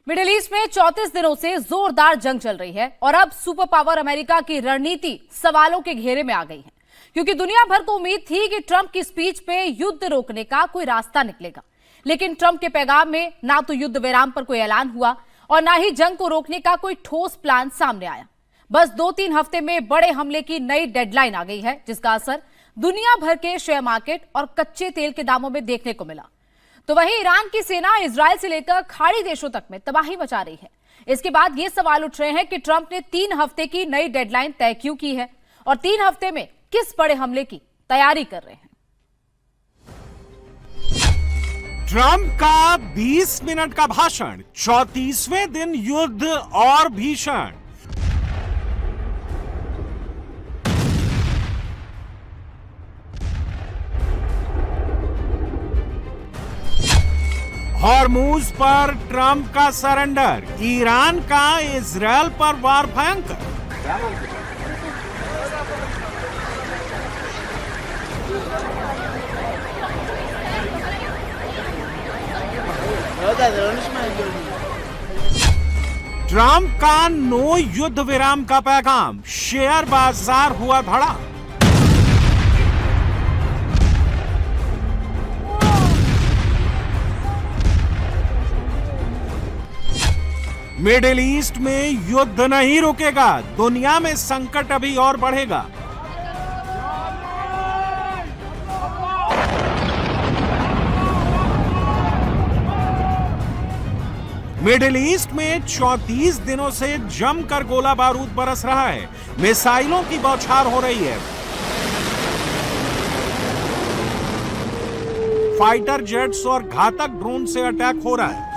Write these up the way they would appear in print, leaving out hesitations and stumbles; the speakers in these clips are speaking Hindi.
मिडिल ईस्ट में 34 दिनों से जोरदार जंग चल रही है और अब सुपर पावर अमेरिका की रणनीति सवालों के घेरे में आ गई है, क्योंकि दुनिया भर को उम्मीद थी कि ट्रंप की स्पीच पे युद्ध रोकने का कोई रास्ता निकलेगा। लेकिन ट्रंप के पैगाम में ना तो युद्ध विराम पर कोई ऐलान हुआ और ना ही जंग को रोकने का कोई ठोस प्लान सामने आया। बस 2-3 हफ्ते में बड़े हमले की नई डेडलाइन आ गई है, जिसका असर दुनिया भर के शेयर मार्केट और कच्चे तेल के दामों में देखने को मिला। तो वहीं ईरान की सेना इजरायल से लेकर खाड़ी देशों तक में तबाही मचा रही है। इसके बाद ये सवाल उठ रहे हैं कि ट्रंप ने 3 हफ्ते की नई डेडलाइन तय क्यों की है और 3 हफ्ते में किस बड़े हमले की तैयारी कर रहे हैं। ट्रंप का 20 मिनट का भाषण, 34वें दिन युद्ध और भीषण। हॉर्मुज पर ट्रंप का सरेंडर, ईरान का इजरायल पर वार भयंकर। ट्रंप का नो युद्ध विराम का पैगाम, शेयर बाजार हुआ धड़ा। मिडिल ईस्ट में युद्ध नहीं रुकेगा, दुनिया में संकट अभी और बढ़ेगा। मिडिल ईस्ट में 34 दिनों से जमकर गोला बारूद बरस रहा है, मिसाइलों की बौछार हो रही है, फाइटर जेट्स और घातक ड्रोन से अटैक हो रहा है।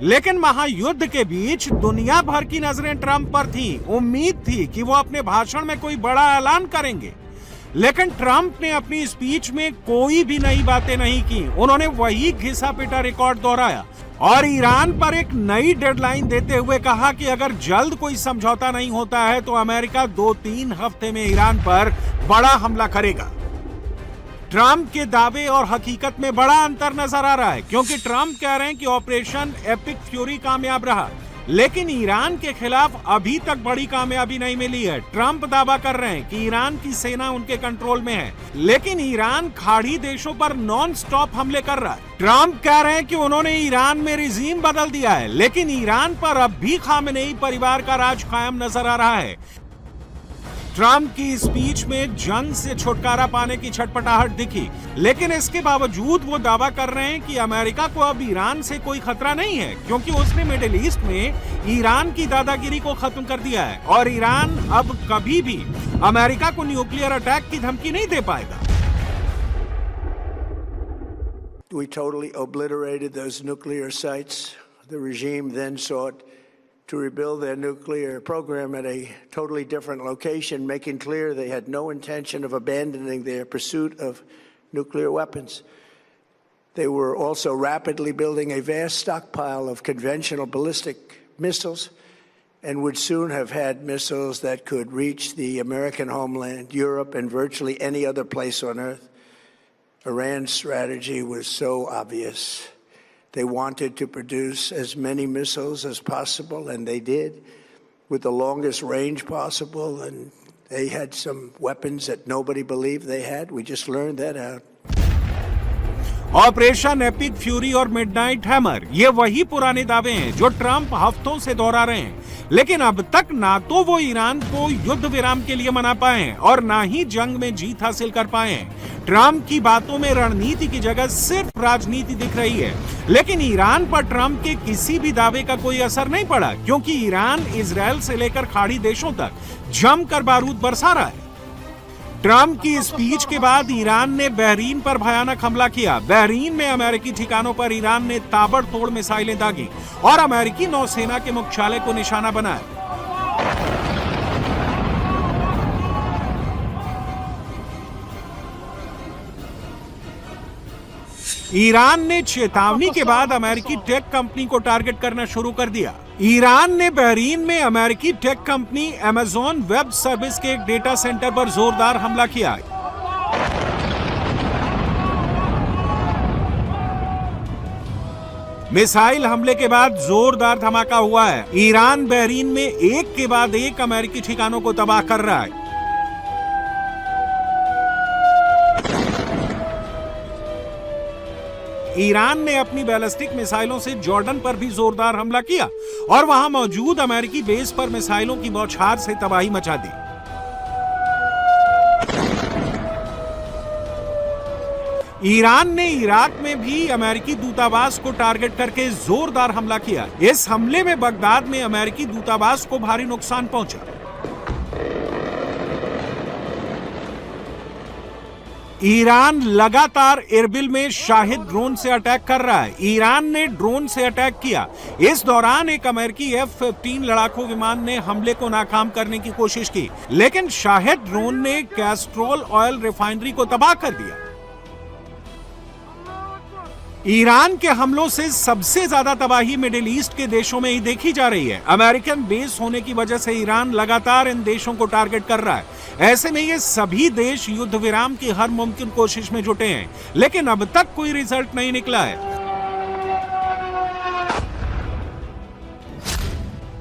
लेकिन महायुद्ध के बीच दुनिया भर की नजरें ट्रंप पर थी। उम्मीद थी कि वो अपने भाषण में कोई बड़ा ऐलान करेंगे, लेकिन ट्रंप ने अपनी स्पीच में कोई भी नई बातें नहीं की। उन्होंने वही घिसा पिटा रिकॉर्ड दोहराया और ईरान पर एक नई डेडलाइन देते हुए कहा कि अगर जल्द कोई समझौता नहीं होता है तो अमेरिका 2-3 हफ्ते में ईरान पर बड़ा हमला करेगा। ट्रंप के दावे और हकीकत में बड़ा अंतर नजर आ रहा है, क्योंकि ट्रंप कह रहे हैं कि ऑपरेशन एपिक फ्यूरी कामयाब रहा, लेकिन ईरान के खिलाफ अभी तक बड़ी कामयाबी नहीं मिली है। ट्रंप दावा कर रहे हैं कि ईरान की सेना उनके कंट्रोल में है, लेकिन ईरान खाड़ी देशों पर नॉन स्टॉप हमले कर रहा है। ट्रंप कह रहे हैं कि उन्होंने ईरान में रिजीम बदल दिया है, लेकिन ईरान पर अब भी खामेनेई परिवार का राज कायम नजर आ रहा है। ट्रंप की स्पीच में जंग से छुटकारा पाने की छटपटाहट दिखी, लेकिन इसके बावजूद वो दावा कर रहे हैं कि अमेरिका को अब ईरान से कोई खतरा नहीं है, क्योंकि उसने मिडिल ईस्ट में ईरान की दादागिरी को खत्म कर दिया है और ईरान अब कभी भी अमेरिका को न्यूक्लियर अटैक की धमकी नहीं दे पाएगा। We totally obliterated those nuclear sites. The regime then sought to rebuild their nuclear program at a totally different location, making clear they had no intention of abandoning their pursuit of nuclear weapons. They were also rapidly building a vast stockpile of conventional ballistic missiles and would soon have had missiles that could reach the American homeland, Europe, and virtually any other place on Earth. Iran's strategy was so obvious. They wanted to produce as many missiles as possible, and they did, with the longest range possible, and they had some weapons that nobody believed they had. We just learned that out. Operation epic fury और मिडनाइट हैमर, ये वही पुराने दावे हैं जो ट्रंप हफ्तों से दोहरा रहे हैं, लेकिन अब तक ना तो वो ईरान को युद्ध विराम के लिए मना पाए हैं और ना ही जंग में जीत हासिल कर पाए हैं। ट्रंप की बातों में रणनीति की जगह सिर्फ राजनीति दिख रही है, लेकिन ईरान पर ट्रंप के किसी भी दावे का कोई असर नहीं पड़ा, क्योंकि ईरान इजरायल से लेकर खाड़ी देशों तक जमकर बारूद बरसा रहा है। ट्रंप की स्पीच के बाद ईरान ने बहरीन पर भयानक हमला किया। बहरीन में अमेरिकी ठिकानों पर ईरान ने ताबड़तोड़ मिसाइलें दागी और अमेरिकी नौसेना के मुख्यालय को निशाना बनाया। ईरान ने चेतावनी के बाद अमेरिकी टेक कंपनी को टारगेट करना शुरू कर दिया। ईरान ने बहरीन में अमेरिकी tech company Amazon web service के एक डेटा सेंटर पर जोरदार हमला किया। मिसाइल हमले के बाद जोरदार धमाका हुआ है। ईरान बहरीन में एक के बाद एक अमेरिकी ठिकानों को तबाह कर रहा है। ईरान ने अपनी बैलिस्टिक मिसाइलों से जॉर्डन पर भी जोरदार हमला किया और वहां मौजूद अमेरिकी बेस पर मिसाइलों की बौछार से तबाही मचा दी। ईरान ने इराक में भी अमेरिकी दूतावास को टारगेट करके जोरदार हमला किया। इस हमले में बगदाद में अमेरिकी दूतावास को भारी नुकसान पहुंचा। ईरान लगातार इरबिल में शाहिद ड्रोन से अटैक कर रहा है। ईरान ने ड्रोन से अटैक किया। इस दौरान एक अमेरिकी F-15 लड़ाकू विमान ने हमले को नाकाम करने की कोशिश की, लेकिन शाहिद ड्रोन ने कैस्ट्रोल ऑयल रिफाइनरी को तबाह कर दिया। ईरान के हमलों से सबसे ज्यादा तबाही मिडिल ईस्ट के देशों में ही देखी जा रही है। अमेरिकन बेस होने की वजह से ईरान लगातार इन देशों को टारगेट कर रहा है। ऐसे में ये सभी देश युद्ध विराम की हर मुमकिन कोशिश में जुटे हैं, लेकिन अब तक कोई रिजल्ट नहीं निकला है।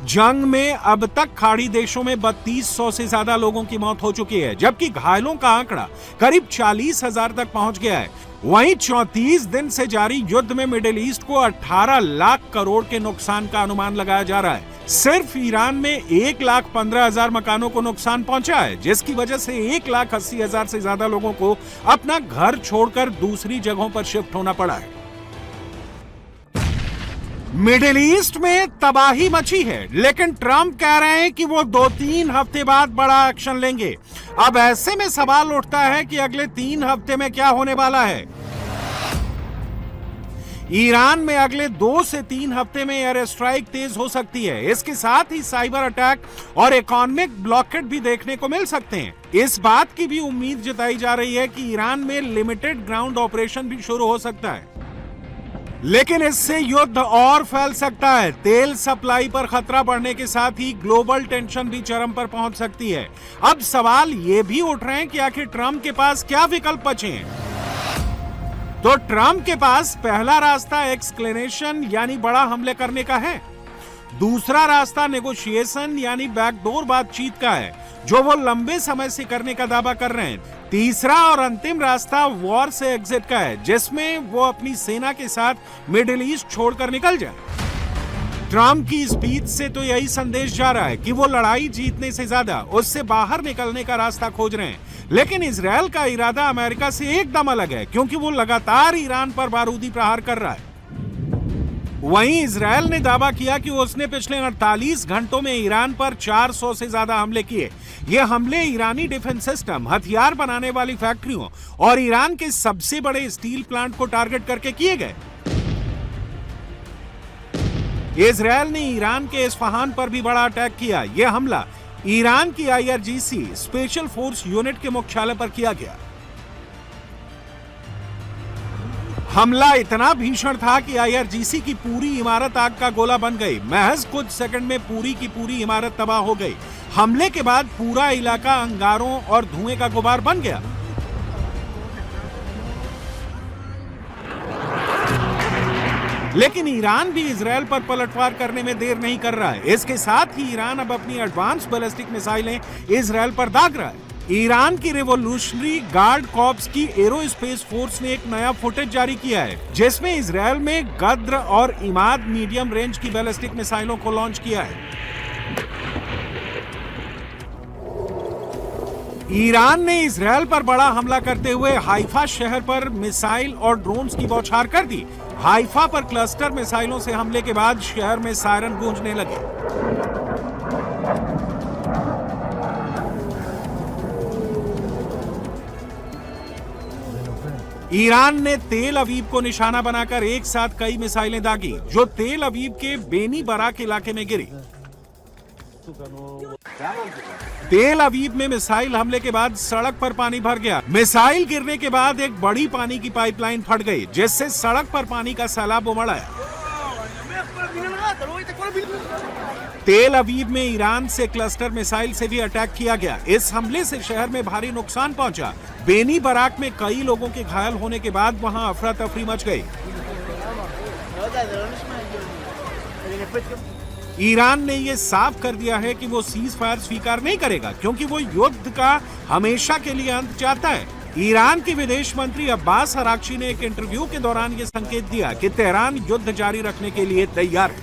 जंग में अब तक खाड़ी देशों में 3200 से ज्यादा लोगों की मौत हो चुकी है, जबकि घायलों का आंकड़ा करीब 40,000 तक पहुंच गया है। वहीं 34 दिन से जारी युद्ध में मिडिल ईस्ट को 18 लाख करोड़ के नुकसान का अनुमान लगाया जा रहा है। सिर्फ ईरान में 1,15,000 मकानों को नुकसान पहुंचा है, जिसकी वजह से 1,80,000 से ज्यादा लोगों को अपना घर छोड़कर दूसरी जगहों पर शिफ्ट होना पड़ा है। मिडिल ईस्ट में तबाही मची है, लेकिन ट्रंप कह रहे हैं कि वो 2-3 हफ्ते बाद बड़ा एक्शन लेंगे। अब ऐसे में सवाल उठता है कि अगले 3 हफ्ते में क्या होने वाला है। ईरान में अगले 2 से 3 हफ्ते में एयर स्ट्राइक तेज हो सकती है। इसके साथ ही साइबर अटैक और इकोनॉमिक ब्लॉकेट भी देखने को मिल सकते हैं। इस बात की भी उम्मीद जताई जा रही है कि ईरान में लिमिटेड ग्राउंड ऑपरेशन भी शुरू हो सकता है, लेकिन इससे युद्ध और फैल सकता है। तेल सप्लाई पर खतरा बढ़ने के साथ ही ग्लोबल टेंशन भी चरम पर पहुंच सकती है। अब सवाल ये भी उठ रहे हैं कि आखिर ट्रंप के पास क्या विकल्प बचे हैं। तो ट्रंप के पास पहला रास्ता एक्सक्लेनेशन यानी बड़ा हमले करने का है। दूसरा रास्ता नेगोशिएशन यानी बैकडोर बातचीत का है, जो वो लंबे समय से करने का दावा कर रहे हैं। तीसरा और अंतिम रास्ता वॉर से एग्जिट का है, जिसमें वो अपनी सेना के साथ मिडिल ईस्ट छोड़कर निकल जाए। ट्रंप की स्पीच से तो यही संदेश जा रहा है कि वो लड़ाई जीतने से ज्यादा उससे बाहर निकलने का रास्ता खोज रहे हैं। लेकिन इजरायल का इरादा अमेरिका से एकदम अलग है, क्योंकि वो लगातार ईरान पर बारूदी प्रहार कर रहा है। वहीं इजरायल ने दावा किया कि उसने पिछले 48 घंटों में ईरान पर 400 से ज्यादा हमले किए। ये हमले ईरानी डिफेंस सिस्टम, हथियार बनाने वाली फैक्ट्रियों और ईरान के सबसे बड़े स्टील प्लांट को टारगेट करके किए गए। इजरायल ने ईरान के इस्फहान पर भी बड़ा अटैक किया। यह हमला ईरान की IRGC स्पेशल फोर्स यूनिट के मुख्यालय पर किया गया। हमला इतना भीषण था कि IRGC की पूरी इमारत आग का गोला बन गई। महज कुछ सेकंड में पूरी की पूरी इमारत तबाह हो गई। हमले के बाद पूरा इलाका अंगारों और धुएं का गुबार बन गया। लेकिन ईरान भी इजरायल पर पलटवार करने में देर नहीं कर रहा है। इसके साथ ही ईरान अब अपनी एडवांस बैलिस्टिक मिसाइलें इजरायल पर दाग रहा है। ईरान की रिवोल्यूशनरी गार्ड कॉर्प्स की एरोस्पेस फोर्स ने एक नया फुटेज जारी किया है, जिसमें इजरायल में गद्र और इमाद मीडियम रेंज की बैलिस्टिक मिसाइलों को लॉन्च किया है। ईरान ने इजरायल पर बड़ा हमला करते हुए हाइफा शहर पर मिसाइल और ड्रोन्स की बौछार कर दी। हाइफा पर क्लस्टर मिसाइलों से हमले के बाद शहर में सायरन गूंजने लगे। ईरान ने तेल अवीव को निशाना बनाकर एक साथ कई मिसाइलें दागी, जो तेल अवीव के बेनी बराक इलाके में गिरी। तेल अवीव में मिसाइल हमले के बाद सड़क पर पानी भर गया। मिसाइल गिरने के बाद एक बड़ी पानी की पाइपलाइन फट गई, जिससे सड़क पर पानी का सैलाब उमड़ आया। तेल अवीव में ईरान से क्लस्टर मिसाइल से भी अटैक किया गया। इस हमले से शहर में भारी नुकसान पहुंचा। बेनी बराक में कई लोगों के घायल होने के बाद वहां अफरा तफरी मच गई। ईरान ने ये साफ कर दिया है कि वो सीज फायर स्वीकार नहीं करेगा क्योंकि वो युद्ध का हमेशा के लिए अंत चाहता है। ईरान के विदेश मंत्री अब्बास अराक्ची ने एक इंटरव्यू के दौरान ये संकेत दिया कि तेहरान युद्ध जारी रखने के लिए तैयार है।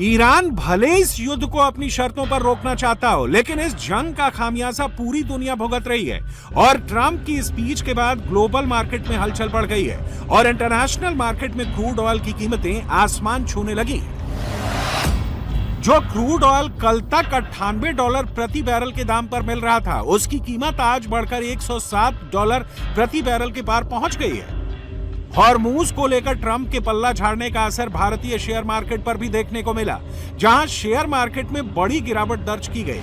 ईरान भले इस युद्ध को अपनी शर्तों पर रोकना चाहता हो, लेकिन इस जंग का खामियाजा पूरी दुनिया भुगत रही है और ट्रंप की स्पीच के बाद ग्लोबल मार्केट में हलचल बढ़ गई है और इंटरनेशनल मार्केट में क्रूड ऑयल की कीमतें आसमान छूने लगी। जो क्रूड ऑयल कल तक $98 प्रति बैरल के दाम पर मिल रहा था, उसकी कीमत आज बढ़कर $107 प्रति बैरल के पार पहुंच गई है। हॉर्मूज को लेकर ट्रंप के पल्ला झाड़ने का असर भारतीय शेयर मार्केट पर भी देखने को मिला, जहां शेयर मार्केट में बड़ी गिरावट दर्ज की गई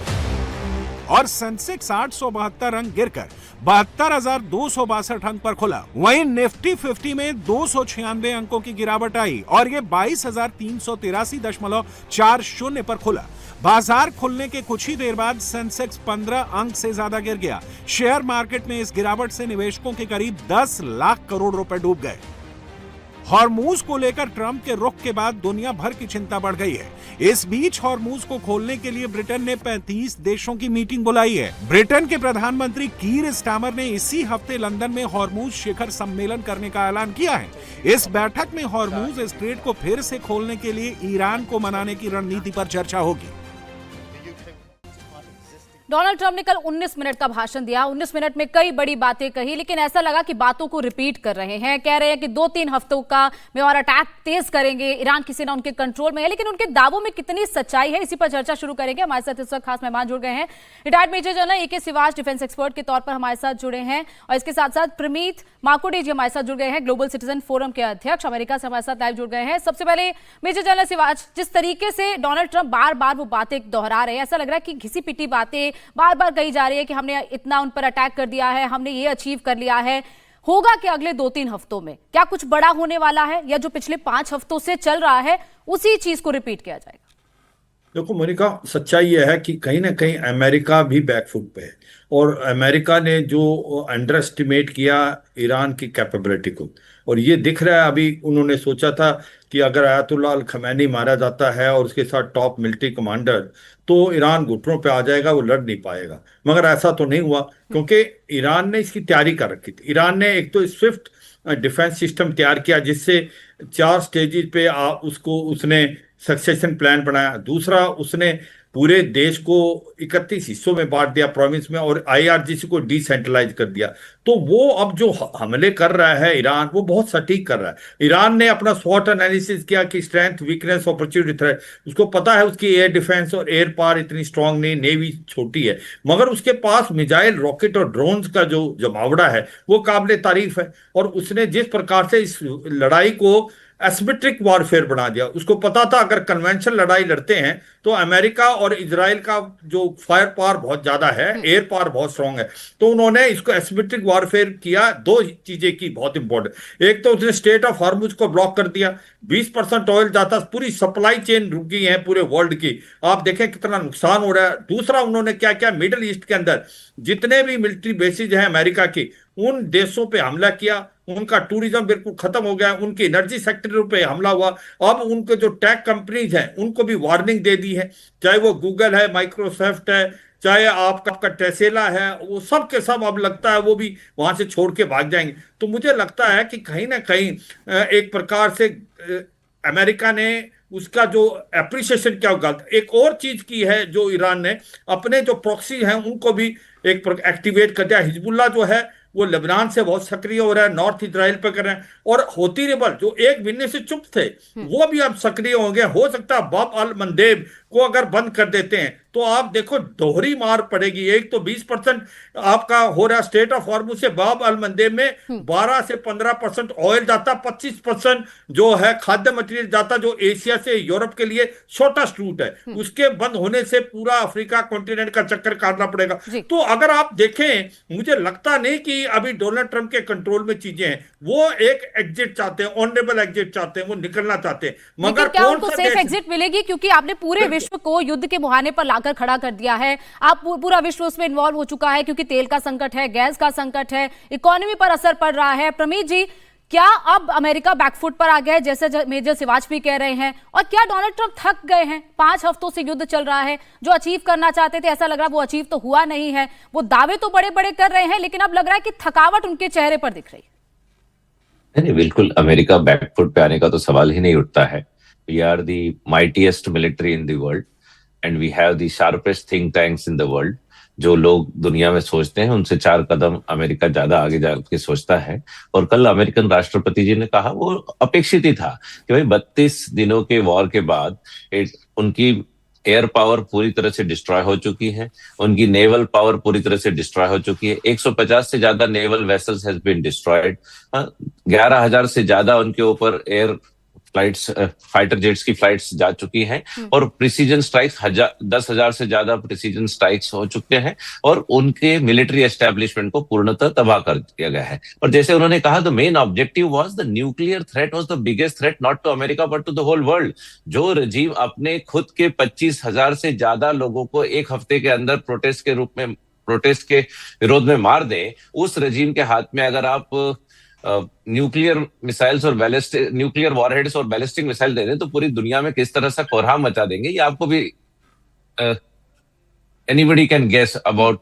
और सेंसेक्स 872 अंक गिरकर 72,262 अंक पर खुला। वहीं निफ्टी 50 में 296 अंकों की गिरावट आई और ये 22,383.40 पर खुला। बाजार खुलने के कुछ ही देर बाद सेंसेक्स 15 अंक से ज्यादा गिर गया। शेयर मार्केट में इस गिरावट से निवेशकों के करीब 10 लाख करोड़ रुपए डूब गए। हॉर्मूज को लेकर ट्रंप के रुख के बाद दुनिया भर की चिंता बढ़ गई है। इस बीच हॉर्मूज को खोलने के लिए ब्रिटेन ने 35 देशों की मीटिंग बुलाई है। ब्रिटेन के प्रधानमंत्री कीर स्टामर ने इसी हफ्ते लंदन में हॉर्मूज शिखर सम्मेलन करने का ऐलान किया है। इस बैठक में हॉर्मूज स्ट्रेट को फिर से खोलने के लिए ईरान को मनाने की रणनीति पर चर्चा होगी। डोनाल्ड ट्रंप ने कल 19 मिनट का भाषण दिया। 19 मिनट में कई बड़ी बातें कही, लेकिन ऐसा लगा कि बातों को रिपीट कर रहे हैं। कह रहे हैं कि 2-3 हफ्तों का में और अटैक तेज करेंगे, ईरान की सेना उनके कंट्रोल में है, लेकिन उनके दावों में कितनी सच्चाई है, इसी पर चर्चा शुरू करेंगे। हमारे साथ इस वक्त खास मेहमान जुड़ गए हैं। Retired major general A K. Sivach defence expert के तौर पर हमारे साथ जुड़े हैं और इसके साथ साथ प्रमीत माकोडे जी हमारे साथ जुड़ गए हैं, ग्लोबल सिटीजन फोरम के अध्यक्ष, अमेरिका से हमारे साथ लाइव जुड़ गए हैं। सबसे पहले मेजर जनरल सिवाच, जिस तरीके से डोनाल्ड ट्रंप बार बार वो बातें दोहरा रहे हैं, ऐसा लग रहा है कि घिसी पिटी बातें बार बार कही जा रही है कि हमने इतना उन पर अटैक कर दिया है, हमने ये अचीव कर लिया है। होगा कि अगले 2-3 हफ्तों में क्या कुछ बड़ा होने वाला है, या जो पिछले 5 हफ्तों से चल रहा है उसी चीज को रिपीट किया जाएगा? देखो मोनिका, सच्चाई यह है कि कहीं ना कहीं अमेरिका भी बैकफुट पे है और अमेरिका ने जो अंडर एस्टिमेट किया ईरान की कैपेबिलिटी को, और ये दिख रहा है। अभी उन्होंने सोचा था कि अगर आयतुल्लाह अल खमैनी मारा जाता है और उसके साथ टॉप मिलिट्री कमांडर, तो ईरान घुटनों पे आ जाएगा, वो लड़ नहीं पाएगा। मगर ऐसा तो नहीं हुआ क्योंकि ईरान ने इसकी तैयारी कर रखी थी। ईरान ने एक तो स्विफ्ट डिफेंस सिस्टम तैयार किया जिससे 4 स्टेजेस पे उसने सक्सेशन प्लान बनाया। दूसरा, उसने पूरे देश को 31 हिस्सों में बांट दिया प्रोविंस में, और IRGC को डिसेंट्रलाइज कर दिया। तो वो अब जो हमले कर रहा है ईरान, वो बहुत सटीक कर रहा है। ईरान ने अपना स्वॉट एनालिसिस किया कि स्ट्रेंथ, वीकनेस, अपॉर्चुनिटी, थ्रेट। उसको पता है उसकी एयर डिफेंस और एयर पावर इतनी स्ट्रांग नहीं, नेवी छोटी है, मगर उसके पास मिसाइल, रॉकेट और ड्रोन्स का जो जमावड़ा है वो काबिल तारीफ है। और उसने जिस प्रकार से इस लड़ाई को एसिमेट्रिक वॉरफेयर बना दिया, उसको पता था अगर कन्वेंशनल लड़ाई लड़ते हैं तो अमेरिका और इजराइल का जो फायर पावर बहुत ज्यादा है, एयर पावर बहुत स्ट्रांग है, तो उन्होंने इसको एसिमेट्रिक वॉरफेयर किया। 2 चीजें की बहुत इंपॉर्टेंट। एक तो उसने स्टेट ऑफ हॉर्मुज को ब्लॉक कर दिया, 20% ऑयल जाता, पूरी सप्लाई चेन रुक गई है पूरे वर्ल्ड की। आप देखें कितना नुकसान हो रहा है। दूसरा, उन्होंने क्या किया, मिडिल ईस्ट के अंदर जितने भी मिलिट्री बेसिस हैं अमेरिका की, उन देशों पे हमला किया। उनका टूरिज्म बिल्कुल खत्म हो गया, उनके एनर्जी सेक्टर पे हमला हुआ। अब उनके जो टेक कंपनीज हैं उनको भी वार्निंग दे दी है, चाहे वो गूगल है, माइक्रोसॉफ्ट है, चाहे आपका टेस्ला है, वो सब के सब अब लगता है वो भी वहां से छोड़ के भाग जाएंगे। तो मुझे लगता है कि कहीं ना कहीं एक प्रकार से अमेरिका ने उसका जो एप्रिसिएशन क्या होगा। एक और चीज की है जो ईरान ने, अपने जो प्रॉक्सी हैं उनको भी एक एक्टिवेट कर दिया। हिजबुल्लाह जो है वो लेबनान से बहुत सक्रिय हो रहा है, नॉर्थ इजराइल पे कर रहे हैं, और हौती रेबल जो एक महीने से चुप थे वो भी अब सक्रिय होंगे। हो सकता है बाब अल मंदेब को अगर बंद कर देते हैं तो आप देखो दोहरी मार पड़ेगी। एक तो 20% आपका हो रहा स्टेट ऑफ हॉर्मुज से बाब अल मंदेब में 12 से 15% ऑयल जाता, 25% जो है खाद्य मटेरियल जाता, जो एशिया से यूरोप के लिए शॉर्टेस्ट रूट है, उसके बंद होने से पूरा अफ्रीका कॉन्टिनेंट का चक्कर काटना पड़ेगा। तो अगर आप देखें, मुझे लगता नहीं कि अभी डोनाल्ड ट्रंप के कंट्रोल में चीजें हैं। वो एक एग्जिट चाहते हैं, ऑनरेबल एग्जिट चाहते हैं, वो निकलना चाहते हैं, मगर क्या उनको सेफ एग्जिट मिलेगी? क्योंकि आपने पूरे विश्व को युद्ध के मुहाने पर लाकर खड़ा कर दिया है, आप पूरा विश्व उसमें इन्वॉल्व हो चुका है, क्योंकि तेल का संकट है, गैस का संकट है, इकोनॉमी पर असर पड़ रहा है। प्रमीत जी, क्या अब अमेरिका बैकफुट पर आ गया है, जैसे मेजर सिवाच भी कह रहे हैं, और क्या डोनाल्ड ट्रंप थक गए हैं? 5 हफ्तों से युद्ध चल रहा है, जो अचीव करना चाहते थे ऐसा लग रहा है वो अचीव तो हुआ नहीं है। वो दावे तो बड़े बड़े कर रहे हैं, लेकिन अब लग रहा है कि थकावट उनके चेहरे पर दिख रही है। नहीं, बिल्कुल अमेरिका बैकफुट पे आने का तो सवाल ही नहीं उठता है। We are the mightiest military in the world and we have the sharpest think tanks in the world. जो लोग दुनिया में सोचते हैं उनसे 4 कदम अमेरिका ज्यादा आगे जाके सोचता है। और कल अमेरिकन राष्ट्रपति जी ने कहा, वो अपेक्षित ही था कि भाई 32 दिनों के वॉर के बाद उनकी एयर पावर पूरी तरह से डिस्ट्रॉय हो चुकी है, उनकी नेवल पावर पूरी तरह से डिस्ट्रॉय हो चुकी है। 150 से ज्यादा naval vessels has been destroyed, 11,000 से ज्यादा उनके ऊपर एयर फ्लाइट्स, फाइटर जेट्स की फ्लाइट्स जा चुकी हैं, और प्रिसीजन स्ट्राइक्स 10,000 से ज्यादा प्रिसीजन स्ट्राइक्स हो चुके हैं, और उनके मिलिट्री एस्टेब्लिशमेंट को पूर्णतः तबाह कर दिया गया है। और जैसे उन्होंने कहा, the main objective was the nuclear threat was the biggest threat not to America but to the whole world. जो रजीम अपने खुद के 25,000 से ज्यादा लोगों को एक हफ्ते के अंदर प्रोटेस्ट के विरोध में मार दे, उस रजीम के हाथ में अगर आप न्यूक्लियर मिसाइल्स और न्यूक्लियर वॉरहेड्स और बैलिस्टिक मिसाइल दे दें तो पूरी दुनिया में किस तरह से कोहराम मचा देंगे, ये आपको भी anybody can guess about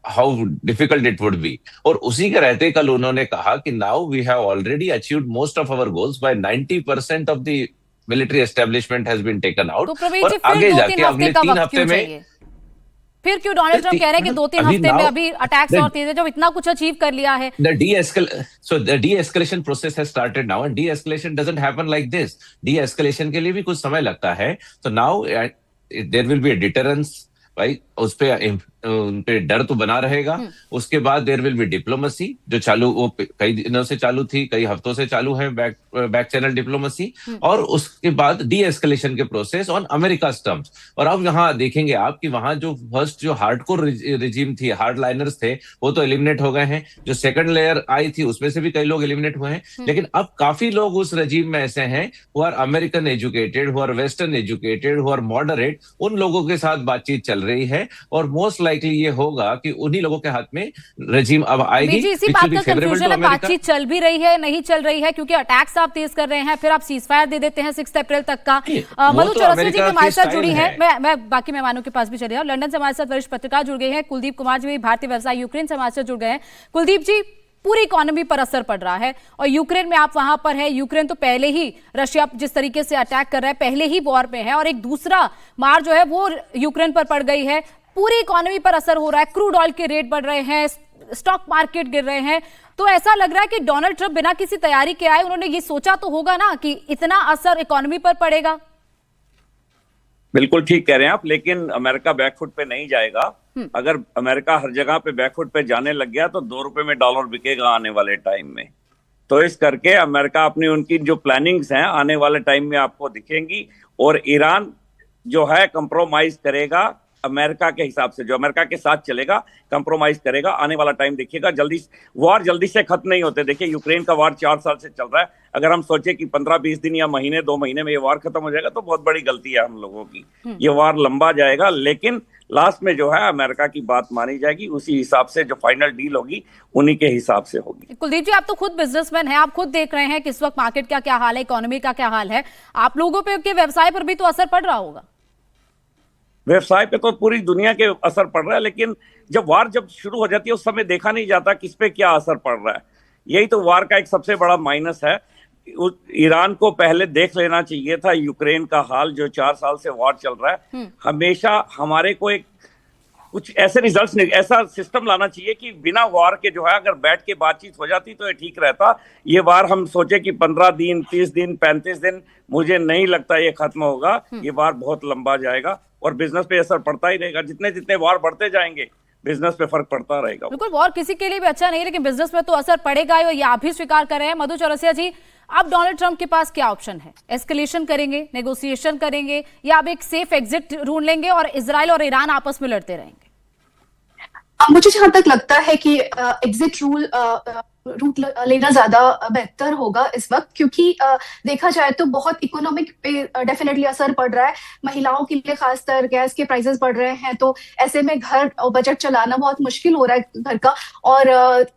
how difficult it would be. और उसी के रहते कल उन्होंने कहा कि now we have already achieved most of our goals by 90% of the military establishment has been taken out. और आगे जाके अगले 3 हफ्ते में फिर क्यों डोनाल्ड ट्रंप कह रहे हैं कि 2-3 हफ्ते में अभी अटैक्स और तेज है, जब इतना कुछ अचीव कर लिया है? The de-escalation process has started now, and de-escalation doesn't happen like this. De-escalation के लिए भी कुछ समय लगता है। So now there will be a deterrence, भाई उस पे डर तो बना रहेगा। उसके बाद देयर विल बी डिप्लोमेसी, जो चालू वो कई दिनों से चालू थी, कई हफ्तों से चालू है, बैक चैनल डिप्लोमेसी। और उसके बाद डी एस्केलेशन के प्रोसेस ऑन अमेरिका टर्म्स। और अब यहाँ देखेंगे आप कि वहां जो फर्स्ट जो हार्डकोर रिजीम थी, हार्ड लाइनर्स थे, वो तो एलिमिनेट हो गए हैं। जो सेकंड लेयर आई थी उसमें से भी कई लोग एलिमिनेट हुए हैं, लेकिन अब काफी लोग उस रजीम में ऐसे हैं who are American educated, who are western educated, who are moderate. उन लोगों के साथ बातचीत चल रही है, और मोस्ट लाइकली ये होगा कि उन्हीं लोगों के हाथ में रजीम अब आएगी। इसी बात का कंफ्यूजन है, बातचीत चल भी रही है, नहीं चल रही है, क्योंकि अटैक्स आप तेज कर रहे हैं, फिर आप सीज फायर दे देते हैं 6 अप्रैल तक का। मधु चौरसिया जी हमारे साथ जुड़ी है, मैं बाकी मेहमानों के पास भी चले जाऊं। लंदन से हमारे साथ वरिष्ठ पत्रकार जुड़ गए हैं, कुलदीप कुमार जी, भारतीय व्यवसाय यूक्रेन से हमारे साथ जुड़ गए हैं। कुलदीप जी, पूरी इकोनॉमी पर असर पड़ रहा है, और यूक्रेन में आप वहां पर है। यूक्रेन तो पहले ही रशिया जिस तरीके से अटैक कर रहा है, पहले ही वॉर में है, और एक दूसरा मार जो है वो यूक्रेन पर पड़ गई है। पूरी इकोनॉमी पर असर हो रहा है, क्रूड ऑयल के रेट बढ़ रहे हैं, स्टॉक मार्केट गिर रहे हैं। तो ऐसा लग रहा है कि डोनाल्ड ट्रंप बिना किसी तैयारी के आए, उन्होंने ये सोचा तो होगा ना कि इतना असर इकोनॉमी पर पड़ेगा। बिल्कुल ठीक कह रहे हैं आप, लेकिन अमेरिका बैकफुट पे नहीं जाएगा। अगर अमेरिका हर जगह पे बैकफुट पे जाने लग गया तो $2 में डॉलर बिकेगा आने वाले टाइम में। तो इस करके अमेरिका अपनी उनकी जो प्लानिंग्स हैं आने वाले टाइम में आपको दिखेंगी, और ईरान जो है कंप्रोमाइज करेगा अमेरिका के हिसाब से, जो अमेरिका के साथ चलेगा कंप्रोमाइज करेगा। आने वाला टाइम देखिएगा, वार जल्दी से खत्म नहीं होते। देखिए यूक्रेन का वार 4 साल से चल रहा है, अगर हम सोचे कि 15-20 दिन या महीने 2 महीने में ये वार खत्म हो जाएगा तो बहुत बड़ी गलती है हम लोगों की। ये वार लंबा जाएगा, लेकिन लास्ट में जो है अमेरिका की बात मानी जाएगी, उसी हिसाब से जो फाइनल डील होगी उन्हीं के हिसाब से होगी। कुलदीप जी, आप तो खुद बिजनेसमैन हैं, आप खुद देख रहे हैं कि इस वक्त मार्केट का क्या हाल है, इकोनॉमी का क्या हाल है। आप लोगों पे के व्यवसाय पर भी तो असर पड़ रहा होगा। व्यवसाय पे तो पूरी दुनिया के असर पड़ रहा है, लेकिन जब शुरू हो जाती है उस समय देखा नहीं जाता किस पे क्या असर पड़ रहा है। यही तो वार का एक सबसे बड़ा माइनस है। ईरान को पहले देख लेना चाहिए था यूक्रेन का हाल, जो 4 साल से वार चल रहा है। हमेशा हमारे को एक कुछ ऐसे रिजल्ट्स नहीं, ऐसा सिस्टम लाना चाहिए कि बिना वार के जो है अगर बैठ के बातचीत हो जाती तो ये ठीक रहता। ये वार हम सोचे कि 15 दिन, 30 दिन, 35 दिन, मुझे नहीं लगता ये खत्म होगा। ये वार बहुत लंबा जाएगा और बिजनेस पे असर पड़ता ही रहेगा। जितने जितने वार बढ़ते जाएंगे बिजनेस पे फर्क पड़ता रहेगा। बिल्कुल, वॉर किसी के लिए भी अच्छा नहीं, लेकिन बिजनेस में तो असर पड़ेगा ही, और ये आप भी स्वीकार कर रहे हैं। मधु चौरसिया जी, अब डोनाल्ड ट्रंप के पास क्या ऑप्शन है? एस्केलेशन करेंगे, नेगोशिएशन करेंगे, या अब एक सेफ एग्जिट ढूंढ लेंगे और इजराइल और ईरान आपस में लड़ते रहेंगे? मुझे जहां तक लगता है कि एग्जिट रूट लेना ज्यादा बेहतर होगा इस वक्त, क्योंकि देखा जाए तो बहुत इकोनॉमिक पे डेफिनेटली असर पड़ रहा है। महिलाओं के लिए खासकर गैस के प्राइसेस बढ़ रहे हैं, तो ऐसे में घर और बजट चलाना बहुत मुश्किल हो रहा है घर का। और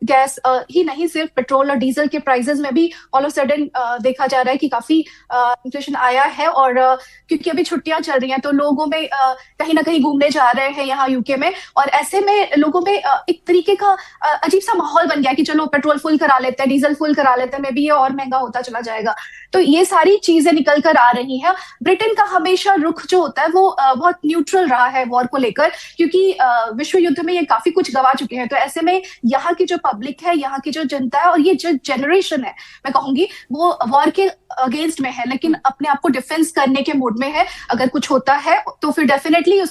गैस ही नहीं, सिर्फ पेट्रोल और डीजल के प्राइसेस में भी ऑल ऑफ सडन देखा जा रहा है कि काफी इन्फ्लेशन आया है। और क्योंकि अभी छुट्टियां चल रही हैं तो लोगों में कहीं ना कहीं घूमने जा रहे हैं यहाँ यूके में, और ऐसे में लोगों में एक तरीके का अजीब सा माहौल बन गया कि चलो पेट्रोल फुल करा लेते हैं, डीजल फुल करा लेते हैं, मे भी ये और महंगा होता चला जाएगा। तो ये सारी चीजें निकल कर आ रही हैं। ब्रिटेन का हमेशा रुख जो होता है वो बहुत न्यूट्रल रहा है वॉर को लेकर, क्योंकि विश्व युद्ध में ये काफी कुछ गवा चुके हैं। तो ऐसे में यहाँ की जो पब्लिक है, यहाँ की जो जनता है और ये जो जनरेशन है, मैं कहूंगी वो वॉर के अगेंस्ट में है, लेकिन अपने आप को डिफेंस करने के मूड में है। अगर कुछ होता है तो फिर डेफिनेटली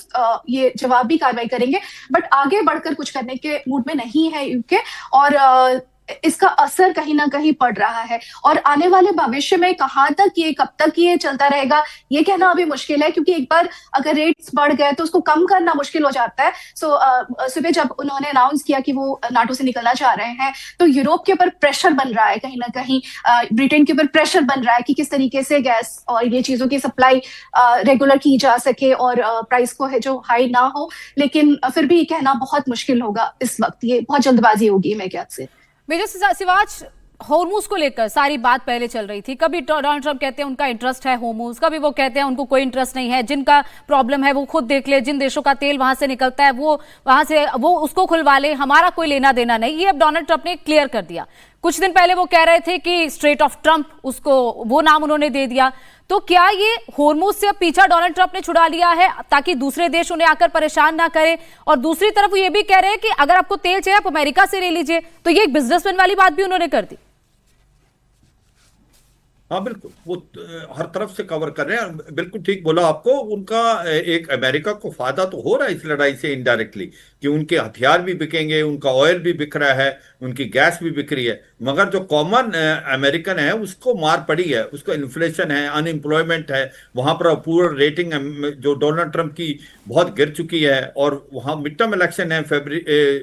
ये जवाबी कार्रवाई करेंगे, बट आगे बढ़कर कुछ करने के मूड में नहीं है यूके। और इसका असर कहीं ना कहीं पड़ रहा है। और आने वाले भविष्य में कहाँ तक ये, कब तक ये चलता रहेगा, ये कहना अभी मुश्किल है, क्योंकि एक बार अगर रेट्स बढ़ गए तो उसको कम करना मुश्किल हो जाता है। सुबह जब उन्होंने अनाउंस किया कि वो नाटो से निकलना चाह रहे हैं, तो यूरोप के ऊपर प्रेशर बन रहा है, कहीं ना कहीं ब्रिटेन के ऊपर प्रेशर बन रहा है कि किस तरीके से गैस और ये चीजों की सप्लाई रेगुलर की जा सके और प्राइस को है जो हाई ना हो। लेकिन फिर भी कहना बहुत मुश्किल होगा इस वक्त, ये बहुत जल्दबाजी होगी मेरे ख्याल से। मेजर सिवाच, होर्मुज को लेकर सारी बात पहले चल रही थी। कभी डोनाल्ड ट्रंप कहते हैं उनका इंटरेस्ट है होर्मुज, कभी वो कहते हैं उनको कोई इंटरेस्ट नहीं है, जिनका प्रॉब्लम है वो खुद देख ले, जिन देशों का तेल वहां से निकलता है वो वहां से वो उसको खुलवा ले, हमारा कोई लेना देना नहीं। ये अब डोनाल्ड ट्रंप ने क्लियर कर दिया। कुछ दिन पहले वो कह रहे थे कि स्ट्रेट ऑफ ट्रंप, उसको वो नाम उन्होंने दे दिया। तो क्या ये होर्मुज से अब पीछा डोनाल्ड ट्रंप ने छुड़ा लिया है ताकि दूसरे देश उन्हें आकर परेशान ना करें? और दूसरी तरफ वो ये भी कह रहे हैं कि अगर आपको तेल चाहिए आप अमेरिका से ले लीजिए। तो ये एक बिजनेसमैन वाली बात भी उन्होंने कर दी। हाँ बिल्कुल, वो हर तरफ से कवर कर रहे हैं। बिल्कुल ठीक बोला आपको। उनका एक अमेरिका को फायदा तो हो रहा है इस लड़ाई से इनडायरेक्टली, कि उनके हथियार भी बिकेंगे, उनका ऑयल भी बिक रहा है, उनकी गैस भी बिक रही है। मगर जो कॉमन अमेरिकन है उसको मार पड़ी है, उसको इन्फ्लेशन है, अनएम्प्लॉयमेंट है, वहां पर पूरा रेटिंग जो डोनाल्ड ट्रंप की बहुत गिर चुकी है। और वहां मिड टर्म इलेक्शन है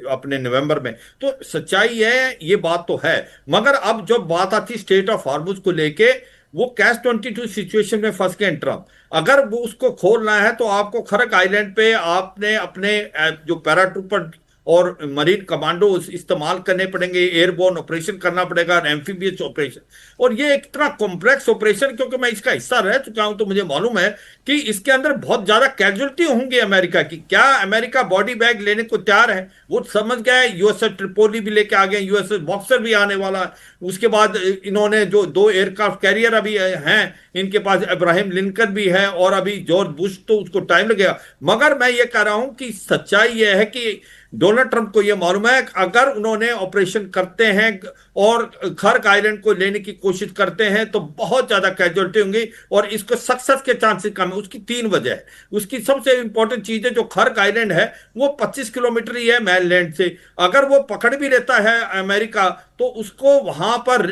अपने नवंबर में। तो सच्चाई है, ये बात तो है। मगर अब जब बात आती स्टेट ऑफ हॉर्मुज को लेके, वो कैच 22 सिचुएशन में फंस गए ट्रंप। अगर वो उसको खोलना है तो आपको खरक आइलैंड पे आपने अपने जो पैराट्रूपर और मरीन कमांडो इस्तेमाल करने पड़ेंगे, एयरबोर्न ऑपरेशन करना पड़ेगा, एम्फीबियस ऑपरेशन। और ये एक इतना कॉम्प्लेक्स ऑपरेशन, क्योंकि मैं इसका हिस्सा रह चुका हूं तो मुझे मालूम है कि इसके अंदर बहुत ज्यादा कैजुअलिटी होंगी अमेरिका की। क्या अमेरिका बॉडी बैग लेने को तैयार है? वो समझ गए। यूएसएस ट्रिपोली भी लेके आ गए, यूएसएस बॉक्सर भी आने वाला है। उसके बाद इन्होंने जो 2 एयरक्राफ्ट कैरियर अभी हैं इनके पास, इब्राहिम लिंकन भी है, और अभी जॉर्ज बुश, तो उसको टाइम लगेगा। मगर मैं ये कह रहा हूं कि सच्चाई यह है कि डोनाल्ड ट्रंप को यह मालूम है कि अगर उन्होंने ऑपरेशन करते हैं और खर्क आइलैंड को लेने की कोशिश करते हैं तो बहुत ज्यादा कैजुअलिटी होंगी और इसको सक्सेस के चांसेस कम है। उसकी 3 वजह है। उसकी सबसे इंपॉर्टेंट चीज है, जो खर्क आइलैंड है वो 25 किलोमीटर ही है मेनलैंड से। अगर वो पकड़ भी लेता है अमेरिका तो उसको वहां पर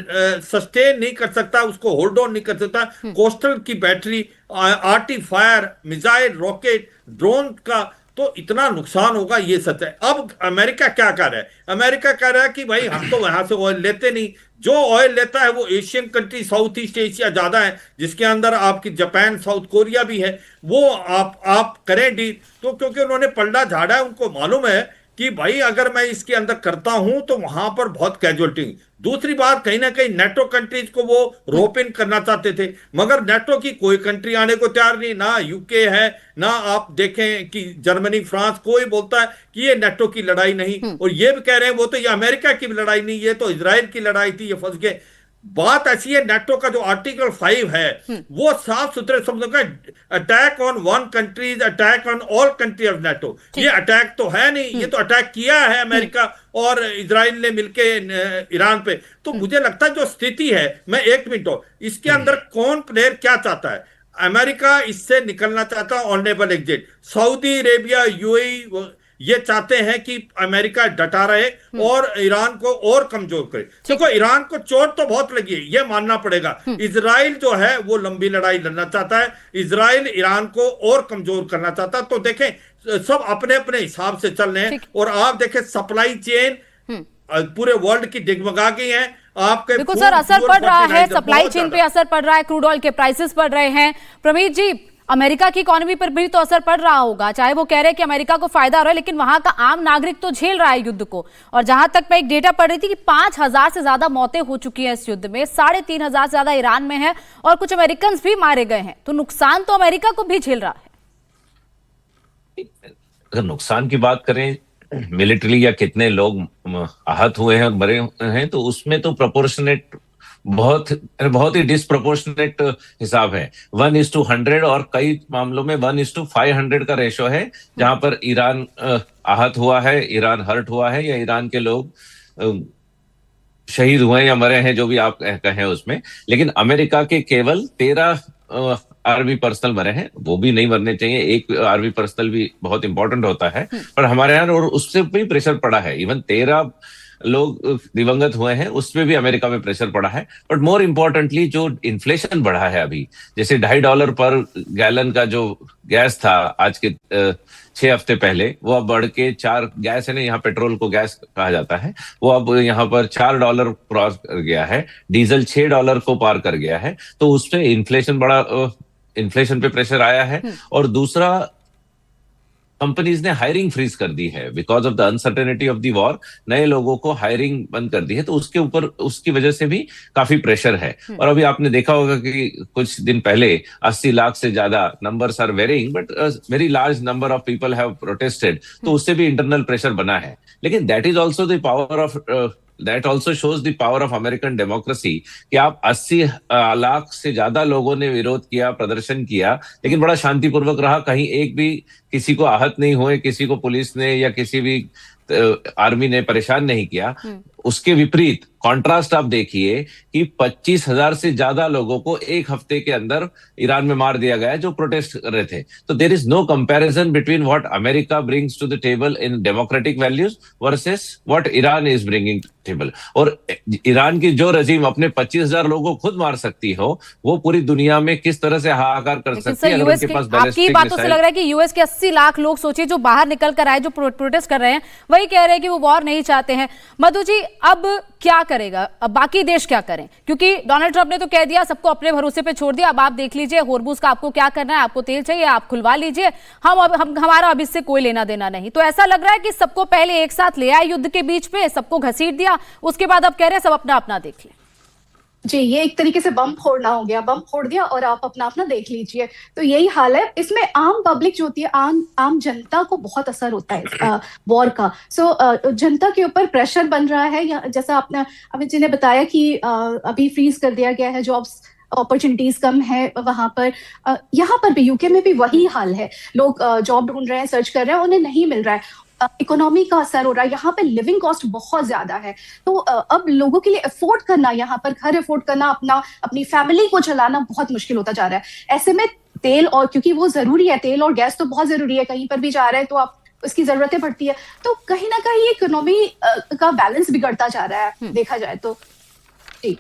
सस्टेन नहीं कर सकता, उसको होल्ड ऑन नहीं कर सकता। कोस्टल की battery, arty fire, missile, rocket, drone का तो इतना नुकसान होगा, ये सच है। अब अमेरिका क्या कर रहा है? अमेरिका कह रहा है कि भाई हम तो वहां से ऑयल लेते नहीं, जो ऑयल लेता है वो Asian country, south east Asia ज्यादा है, जिसके अंदर आपकी जापान, साउथ कोरिया भी है, वो आप करें डील। तो क्योंकि उन्होंने पलड़ा झाड़ा है, उनको मालूम है कि भाई अगर मैं इसके अंदर करता हूं तो वहां पर बहुत कैजुअलिटी। दूसरी बात, कहीं ना कहीं नेटो कंट्रीज को वो रोप इन करना चाहते थे, मगर नेटो की कोई कंट्री आने को तैयार नहीं। ना यूके है, ना आप देखें कि जर्मनी, फ्रांस, कोई बोलता है कि ये नेटो की लड़ाई नहीं। और ये भी कह रहे हैं वो तो ये अमेरिका की लड़ाई नहीं, ये तो इजराइल की लड़ाई थी, ये फंस गए। बात ऐसी है, नेटो का जो आर्टिकल 5 है वो साफ सुथरे शब्दों का attack on one country is attack on all country of NATO. ये अटैक तो है नहीं, ये तो अटैक किया है अमेरिका और इजराइल ने मिलके ईरान पे। तो मुझे लगता है जो स्थिति है, मैं एक मिनट हो, इसके अंदर कौन प्लेयर क्या चाहता है? अमेरिका इससे निकलना चाहता है, honourable exit. Saudi Arabia, UAE ये चाहते हैं कि अमेरिका डटा रहे और ईरान को और कमजोर करे। देखो ईरान को चोट तो बहुत लगी है, ये मानना पड़ेगा। इजराइल जो है वो लंबी लड़ाई लड़ना चाहता है, इजराइल ईरान को और कमजोर करना चाहता है। तो देखें, सब अपने अपने हिसाब से चल रहे हैं। और आप देखें सप्लाई चेन पूरे वर्ल्ड की डिगमगा गई है। आपके बिल्कुल सर, असर पड़ रहा है, सप्लाई चेन पे असर पड़ रहा है, क्रूड ऑयल के प्राइसेस बढ़ रहे हैं। प्रमीत जी, अमेरिका की इकोनॉमी पर भी तो असर पड़ रहा होगा, चाहे वो कह रहे हैं कि अमेरिका को फायदा हो रहा है, लेकिन वहां का आम नागरिक तो झेल रहा है युद्ध को। और जहां तक मैं एक डेटा पढ़ रही थी कि 5,000 से ज्यादा मौतें हो चुकी हैं इस युद्ध में, 3,500 से ज्यादा ईरान में है और कुछ अमेरिकन भी मारे गए हैं। तो नुकसान तो अमेरिका को भी झेल रहा है। अगर नुकसान की बात करें मिलिट्री या कितने लोग आहत हुए हैं और मरे हैं, तो उसमें तो प्रोपोर्शनेट बहुत ही डिसप्रोपोर्शनेट हिसाब है। 1:100 और कई मामलों में 1:500 का रेशो है, जहां पर ईरान आहत हुआ है, ईरान हर्ट हुआ है, या ईरान के लोग शहीद हुए या मरे हैं, जो भी आप कहें उसमें। लेकिन अमेरिका के केवल 13 आर्मी पर्सनल मरे हैं, वो भी नहीं मरने चाहिए, एक आर्मी पर्सनल भी बहुत इंपॉर्टेंट होता है, पर हमारे यहाँ और उससे भी प्रेशर पड़ा है। इवन 13 लोग दिवंगत हुए हैं, उसमें भी अमेरिका में प्रेशर पड़ा है। बट मोर इम्पोर्टेंटली जो इन्फ्लेशन बढ़ा है अभी, जैसे $2.5 पर गैलन का जो गैस था आज के 6 हफ्ते पहले, वो अब बढ़ के 4, गैस है ना, यहाँ पेट्रोल को गैस कहा जाता है, वो अब यहाँ पर $4 क्रॉस कर गया है, डीजल $6 को पार कर गया है। तो उससे इन्फ्लेशन पे प्रेशर आया है। और दूसरा, कंपनीज ने हायरिंग फ्रीज कर दी है because of the uncertainty of the war. नए लोगों को हायरिंग बंद कर दी है, तो उसके ऊपर उसकी वजह से भी काफी प्रेशर है। और अभी आपने देखा होगा कि कुछ दिन पहले 80 लाख से ज्यादा, numbers are varying but very large number of people have protested, तो उससे भी इंटरनल प्रेशर बना है। लेकिन that is also the power of that also shows the power of American democracy कि आप 80 लाख से ज्यादा लोगों ने विरोध किया, प्रदर्शन किया, लेकिन बड़ा शांतिपूर्वक रहा। कहीं एक भी किसी को आहत नहीं हुए, किसी को पुलिस ने या किसी भी आर्मी ने परेशान नहीं किया। उसके विपरीत कॉन्ट्रास्ट आप देखिए कि 25,000 से ज्यादा लोगों को एक हफ्ते के अंदर ईरान में मार दिया गया जो प्रोटेस्ट कर रहे थे। तो there is no comparison between what America brings to the table in democratic values versus what Iran is bringing table. और ईरान की जो रजीम अपने 25,000 लोगों को खुद मार सकती हो, वो पूरी दुनिया में किस तरह से हाहाकार कर सकती है अगर उनके पास आपकी बातों से लग रहा है कि यूएस के 80 लाख लोग, सोचिए, जो बाहर निकल कर आए, जो प्रोटेस्ट कर रहे हैं, वही कह रहे हैं कि वो वॉर नहीं चाहते हैं। मधु जी, अब क्या करेगा, अब बाकी देश क्या करें? क्योंकि डोनाल्ड ट्रंप ने तो कह दिया, सबको अपने भरोसे पे छोड़ दिया, अब आप देख लीजिए होर्मुज का आपको क्या करना है, आपको तेल चाहिए आप खुलवा लीजिए, हमारा अब इससे कोई लेना देना नहीं। तो ऐसा लग रहा है कि सबको पहले एक साथ ले आए युद्ध के बीच पे, सबको घसीट दिया, उसके बाद अब कह रहे हैं सब अपना अपना देख लें। जी, ये एक तरीके से बम फोड़ना हो गया, बम फोड़ दिया और आप अपना अपना देख लीजिए। तो यही हाल है। इसमें आम पब्लिक जो होती है, आम जनता को बहुत असर होता है वॉर का। जनता के ऊपर प्रेशर बन रहा है। जैसा आपने अमित जी ने बताया कि अभी फ्रीज कर दिया गया है, जॉब्स अपॉर्चुनिटीज कम है वहां पर। यहाँ पर भी, यूके में भी वही हाल है। लोग जॉब ढूंढ रहे हैं, सर्च कर रहे हैं, उन्हें नहीं मिल रहा है। इकोनॉमी का असर हो रहा है। यहाँ पे लिविंग कॉस्ट बहुत ज्यादा है। तो अब लोगों के लिए अफोर्ड करना, यहाँ पर घर अफोर्ड करना, अपनी फैमिली को चलाना बहुत मुश्किल होता जा रहा है। ऐसे में तेल, और क्योंकि वो जरूरी है, तेल और गैस तो बहुत जरूरी है, कहीं पर भी जा रहे हैं तो आप उसकी जरूरतें पड़ती है। तो कहीं ना कहीं इकोनॉमी का बैलेंस बिगड़ता जा रहा है, देखा जाए तो। जी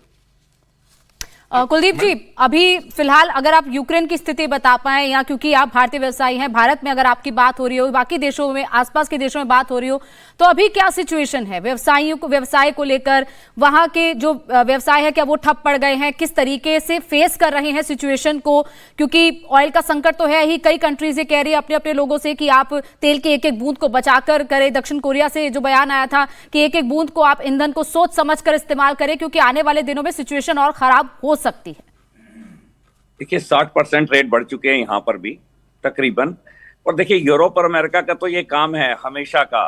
कुलदीप जी, अभी फिलहाल अगर आप यूक्रेन की स्थिति बता पाएं, या क्योंकि आप भारतीय व्यवसायी हैं, भारत में अगर आपकी बात हो रही हो, बाकी देशों में, आसपास के देशों में बात हो रही हो, तो अभी क्या सिचुएशन है व्यवसायियों को, व्यवसाय को लेकर? वहां के जो व्यवसाय है, क्या वो ठप पड़ गए हैं? किस तरीके से फेस कर रहे हैं सिचुएशन को? क्योंकि ऑयल का संकट तो है ही, कई कंट्रीज ये कह रही है अपने अपने लोगों से कि आप तेल के एक एक बूंद को बचाकर करें। दक्षिण कोरिया से जो बयान आया था कि एक एक बूंद को आप ईंधन को सोच समझ कर इस्तेमाल करें, क्योंकि आने वाले दिनों में सिचुएशन और खराब हो सकती है। देखिए 60% रेट बढ़ चुके हैं यहाँ पर भी तकरीबन। और देखिए यूरोप और अमेरिका का तो ये काम है हमेशा का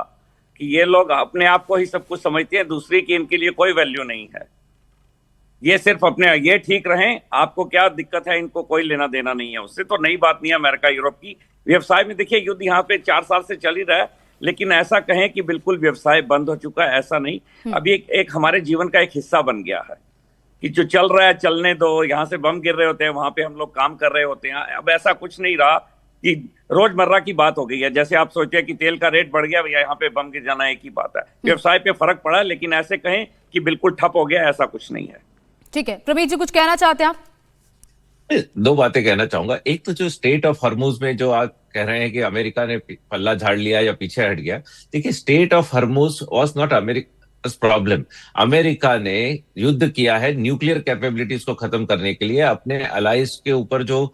कि ये लोग अपने आप को ही सब कुछ समझते हैं, दूसरी की इनके लिए कोई वैल्यू नहीं है। ये सिर्फ अपने ये ठीक रहें, आपको क्या दिक्कत है, इनको कोई लेना देना नहीं है उससे। तो नई बात नहीं है अमेरिका यूरोप की। व्यवसाय में देखिए युद्ध यहाँ पे 4 साल से चल ही रहा है, लेकिन ऐसा कहें कि बिल्कुल व्यवसाय बंद हो चुका है, ऐसा नहीं। अभी एक हमारे जीवन का एक हिस्सा बन गया है कि जो चल रहा है चलने दो, यहाँ से बम गिर रहे होते हैं, वहां पे हम लोग काम कर रहे होते हैं। अब ऐसा कुछ नहीं रहा कि रोजमर्रा की बात हो गई है। जैसे आप सोचते हैं कि तेल का रेट बढ़ गया, भैया यहाँ पे बम गिर जाना एक ही बात है। व्यवसाय पे फर्क पड़ा है, लेकिन ऐसे कहें कि बिल्कुल ठप हो गया, ऐसा कुछ नहीं है। ठीक है, प्रवीण जी कुछ कहना चाहते हैं आप? 2 बातें कहना चाहूंगा। एक तो जो स्टेट ऑफ हॉर्मुज में जो आप कह रहे हैं कि अमेरिका ने पल्ला झाड़ लिया या पीछे हट गया, देखिए state of Hormuz was not America problem. America ने युद्ध किया है न्यूक्लियर कैपेबिलिटीज को खत्म करने के लिए, अपने अलाइज के ऊपर जो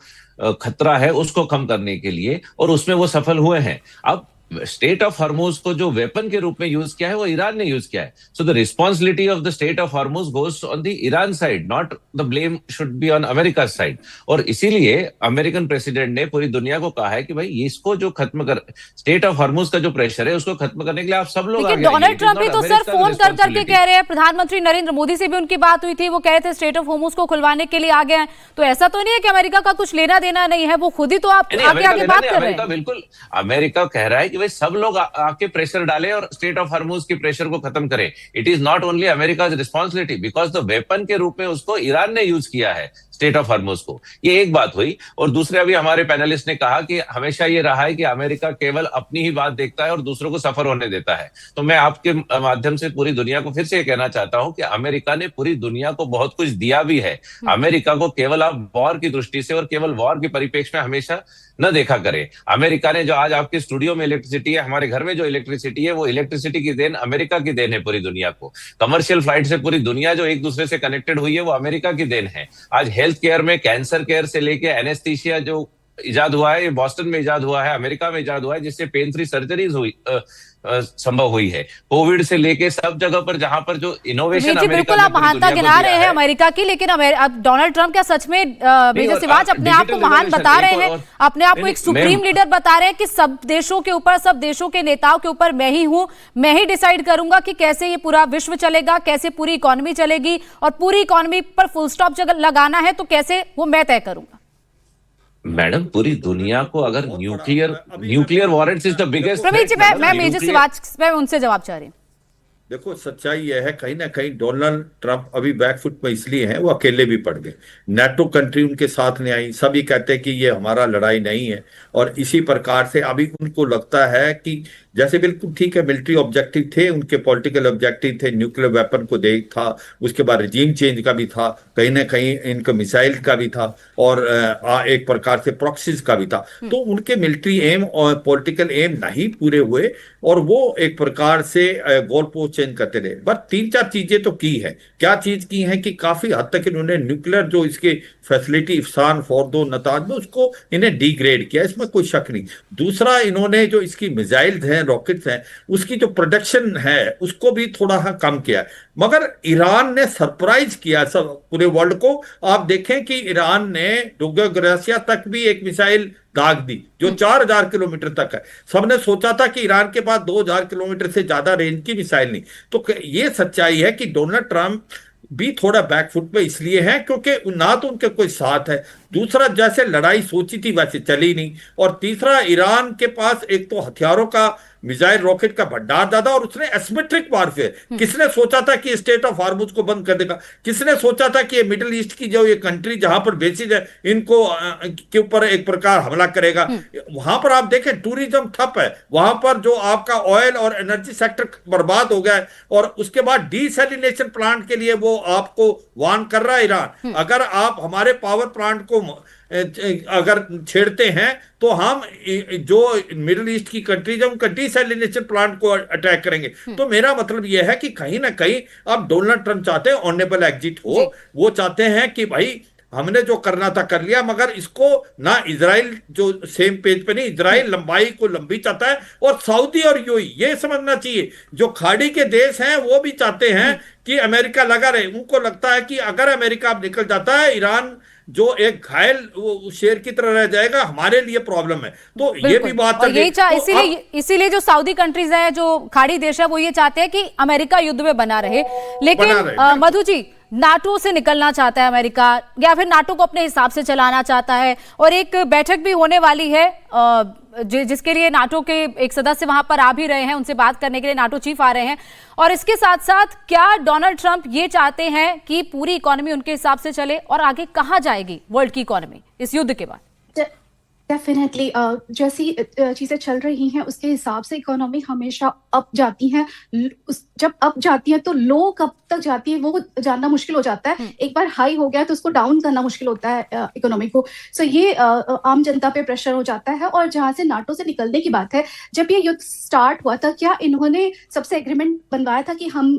खतरा है उसको कम करने के लिए, और उसमें वो सफल हुए हैं। अब स्टेट ऑफ हॉर्मुज को जो वेपन के रूप में यूज किया है वो ईरान ने यूज किया है। So the responsibility of the state of Hormuz goes on the Iran side, not the blame should be on America side. और इसीलिए अमेरिकन प्रेसिडेंट ने पूरी दुनिया को कहा है कि भाई इसको जो खत्म कर, स्टेट ऑफ हॉर्मुज का जो प्रेशर है उसको खत्म करने के लिए आप सब लोग लेकिन डोनाल्ड ट्रंप भी तो सर फोन कर करके कह रहे हैं, प्रधानमंत्री नरेंद्र मोदी से भी उनकी बात हुई थी, वो कह रहे थे स्टेट ऑफ हॉर्मुज को खुलवाने के लिए आ गए हैं। तो ऐसा तो नहीं है कि अमेरिका का कुछ लेना देना नहीं है, वो खुद ही तो आप आगे बात कर रहे हैं। बिल्कुल अमेरिका कह रहा है कि भाई सब लोग आके प्रेशर डालें और स्टेट ऑफ हॉर्मुज की प्रेशर को खत्म करें। It is not only America's responsibility, because the weapon के रूप में उसको ईरान ने यूज किया है स्टेट ऑफ हॉर्मुज को। ये एक बात हुई। और दूसरे अभी हमारे पैनलिस्ट ने कहा कि हमेशा ये रहा है कि अमेरिका केवल अपनी ही बात देखता है और दूसरों को सफर होने देता है। तो मैं आपके माध्यम से पूरी दुनिया को फिर से ये कहना चाहता हूं कि अमेरिका ने पूरी दुनिया को बहुत कुछ दिया भी है। अमेरिका को केवल आप वॉर की दृष्टि से और केवल वॉर के परिप्रेक्ष्य में हमेशा न देखा करें। अमेरिका ने जो आज आपके स्टूडियो में इलेक्ट्रिसिटी है, हमारे घर में जो इलेक्ट्रिसिटी है, वो इलेक्ट्रिसिटी की देन अमेरिका की देन है पूरी दुनिया को। कमर्शियल फ्लाइट से पूरी दुनिया जो एक दूसरे से कनेक्टेड हुई है वो अमेरिका की देन है। आज हेल्थ केयर में कैंसर केयर से लेके एनेस्थीसिया जो इजाद हुआ है, ये बॉस्टन में इजाद हुआ है, अमेरिका में इजाद हुआ है, जिससे पेन फ्री सर्जरीज हुई संभव हुई है। कोविड से लेके सब जगह पर जहां पर जो इनोवेशन बिल्कुल आप महानता गिना रहे हैं अमेरिका की, लेकिन अब डोनाल्ड ट्रंप क्या सच में मेजर सिवाच अपने आप को महान बता रहे हैं, अपने आप को एक सुप्रीम लीडर बता रहे हैं कि सब देशों के ऊपर, सब देशों के नेताओं के ऊपर मैं ही हूं, मैं ही डिसाइड करूंगा कि कैसे ये पूरा विश्व चलेगा, कैसे पूरी इकोनॉमी चलेगी, और पूरी इकोनॉमी पर फुल स्टॉप लगाना है तो कैसे वो मैं तय करूंगा। मैडम पूरी दुनिया को अगर nuclear warrants is the biggest. Praveen ji मैं मेजर सिवाच मैं उनसे जवाब चाह रही हूँ। देखो सच्चाई यह है, कहीं ना कहीं डोनाल्ड ट्रंप अभी बैकफुट में इसलिए हैं, वो अकेले भी पड़ गए। नेटो कंट्री उनके साथ नहीं आई, सभी कहते हैं कि ये हमारा लड़ाई नहीं है, और इसी प्रकार से अभी उनको लगता है कि जैसे बिल्कुल ठीक है मिलिट्री ऑब्जेक्टिव थे उनके, पॉलिटिकल ऑब्जेक्टिव थे, न्यूक्लियर वेपन को देख था, उसके बाद रिजीम चेंज का भी था, कहीं ना कहीं इनका मिसाइल का भी था, और एक प्रकार से प्रॉक्सीज का भी था। तो उनके मिलिट्री एम और पॉलिटिकल एम नहीं पूरे हुए, और वो एक प्रकार से गोल पोस्ट चेंज करते रहे। बट 3-4 चीजें तो की है। क्या चीज की है कि काफी हद तक इन्होंने न्यूक्लियर जो इसके फैसिलिटी इफ्सान, फोर्दो, नताज में उसको इन्हें डिग्रेड किया, इसमें कोई शक नहीं। दूसरा, इन्होंने जो इसकी मिसाइल्स हैं, रॉकेट्स हैं, उसकी जो प्रोडक्शन है उसको भी थोड़ा कम किया है। मगर ईरान ने सरप्राइज किया सब पूरे वर्ल्ड को। आप देखें कि ईरान ने डोगोग्रासिया तक भी एक मिसाइल दाग दी जो 4000 किलोमीटर तक है। सबने सोचा था कि ईरान के पास 2000 किलोमीटर से ज्यादा रेंज की मिसाइल नहीं। तो ये सच्चाई है कि डोनाल्ड ट्रंप भी थोड़ा बैकफुट पे इसलिए है क्योंकि ना तो उनके कोई साथ है, दूसरा जैसे लड़ाई सोची थी वैसे चली नहीं, और तीसरा ईरान के पास एक तो हथियारों का, मिसाइल रॉकेट का भंडार ज्यादा, और उसने एसिमेट्रिक वारफेयर। किसने सोचा था कि स्टेट ऑफ हॉर्मुज को बंद कर देगा? किसने सोचा था कि ये मिडिल ईस्ट की जो ये कंट्री जहां पर बेसिस है इनको के ऊपर एक प्रकार हमला करेगा? वहां पर आप देखें टूरिज्म ठप है, वहां पर जो आपका ऑयल और एनर्जी सेक्टर बर्बाद हो गया है, और उसके बाद डीसैलिनेशन प्लांट के लिए वो आपको वार्न कर रहा है ईरान। अगर आप हमारे पावर प्लांट को अगर छेड़ते हैं तो हम जो मिडिल ईस्ट की कंट्रीज है उनका डीसैलिनेशन प्लांट को अटैक करेंगे। तो मेरा मतलब यह है कि कहीं ना कहीं अब डोनाल्ड ट्रंप चाहते हैं ऑनरेबल एग्जिट हो, वो चाहते हैं कि भाई हमने जो करना था कर लिया, मगर इसको ना इजराइल जो सेम पेज पे नहीं, इजराइल लंबाई को लंबी चाहता है, और सऊदी और यूएई ये समझना चाहिए जो खाड़ी के देश हैं वो भी चाहते हैं कि अमेरिका लगा रहे। उनको लगता है कि अगर अमेरिका अब निकल जाता है, ईरान जो एक घायल शेर की तरह रह जाएगा, हमारे लिए प्रॉब्लम है। तो ये भी बात इसीलिए जो सऊदी कंट्रीज है, जो खाड़ी देश है, वो ये चाहते हैं कि अमेरिका युद्ध में बना रहे। लेकिन मधु जी नाटो से निकलना चाहता है अमेरिका, या फिर नाटो को अपने हिसाब से चलाना चाहता है, और एक बैठक भी होने वाली है जिसके लिए नाटो के एक सदस्य वहां पर आ भी रहे हैं, उनसे बात करने के लिए नाटो चीफ आ रहे हैं। और इसके साथ साथ क्या डोनाल्ड ट्रंप ये चाहते हैं कि पूरी इकोनॉमी उनके हिसाब से चले, और आगे कहां जाएगी वर्ल्ड की इकोनॉमी इस युद्ध के बाद? डेफिनेटली जैसी चीजें चल रही हैं उसके हिसाब से इकोनॉमी हमेशा अप जाती है। जब अप जाती है तो लो कब तक जाती है वो जानना मुश्किल हो जाता है। एक बार हाई हो गया तो उसको डाउन करना मुश्किल होता है इकोनॉमी को। सो ये आम जनता पे प्रेशर हो जाता है। और जहां से नाटो से निकलने की बात है, जब ये युद्ध स्टार्ट हुआ था, क्या इन्होंने सबसे एग्रीमेंट बनवाया था कि हम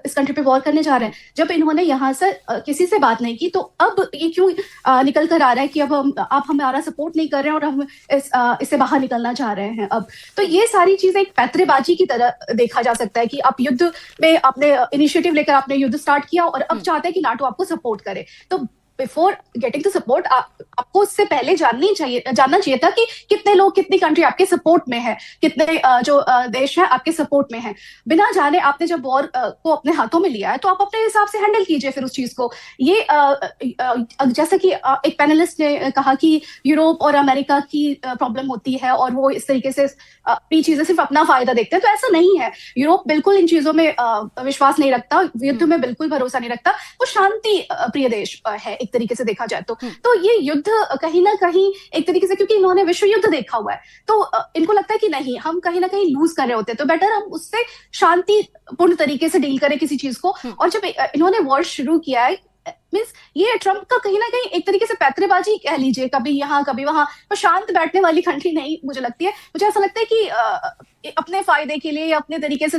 इस कंट्री पे वॉर करने जा रहे हैं? जब इन्होंने यहाँ से किसी से बात नहीं की, तो अब ये क्यों निकल कर आ रहा है कि अब आप हमारा सपोर्ट नहीं कर रहे हैं और हम इससे बाहर निकलना चाह रहे हैं अब? तो ये सारी चीजें एक पैतरेबाजी की तरह देखा जा सकता है कि आप युद्ध में आपने इनिशिएटिव लेकर आपने युद्ध स्टार्ट किया और अब चाहते हैं कि नाटो आपको सपोर्ट करे। तो बिफोर गेटिंग द सपोर्ट आपको उससे पहले जानना चाहिए था कि कितने लोग, कितनी कंट्री आपके सपोर्ट में है, कितने जो देश है आपके सपोर्ट में है। बिना जाने आपने जब वॉर को अपने हाथों में लिया है तो आप अपने हिसाब से हैंडल कीजिए फिर उस चीज को। ये जैसा कि एक पैनलिस्ट ने कहा कि यूरोप और अमेरिका की प्रॉब्लम होती है और वो इस तरीके से अपनी चीजें सिर्फ अपना फायदा देखते हैं, तो ऐसा नहीं है। यूरोप बिल्कुल इन चीजों में विश्वास नहीं रखता, युद्ध में बिल्कुल भरोसा नहीं रखता। वो शांति प्रिय देश है एक तरीके से देखा जाए तो ये युद्ध कहीं ना कहीं एक तरीके से, क्योंकि इन्होंने विश्व युद्ध देखा हुआ है, तो इनको लगता है कि नहीं, हम कहीं ना कहीं लूज कर रहे होते हैं, तो बेटर हम उससे शांतिपूर्ण तरीके से डील करें किसी चीज को। और जब इन्होंने वॉर शुरू किया है, मीन्स ये ट्रम्प का कहीं ना कहीं एक तरीके से पैतरेबाजी कह लीजिए, कभी यहाँ कभी वहां, तो शांत बैठने वाली कंट्री नहीं मुझे लगती है। मुझे ऐसा लगता है कि अपने फायदे के लिए या अपने तरीके से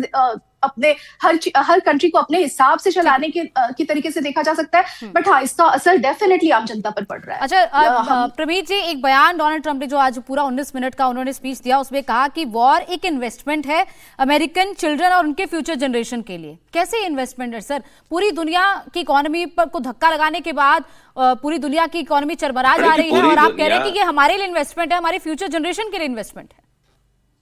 अपने हर कंट्री को अपने हिसाब से चलाने की तरीके से देखा जा सकता है। बट हाँ, इसका असर डेफिनेटली आम जनता पर पड़ रहा है। अच्छा प्रमीत जी, एक बयान डोनाल्ड ट्रंप ने जो आज पूरा 19 मिनट का उन्होंने स्पीच दिया, उसमें कहा कि वॉर एक इन्वेस्टमेंट है अमेरिकन चिल्ड्रन और उनके फ्यूचर जनरेशन के लिए। कैसे इन्वेस्टमेंट है सर? पूरी दुनिया की इकोनॉमी पर को धक्का लगाने के बाद पूरी दुनिया की इकोनॉमी चरमरा जा रही है और आप कह रहे हैं कि ये हमारे लिए इन्वेस्टमेंट है, हमारे फ्यूचर जनरेशन के लिए इन्वेस्टमेंट है।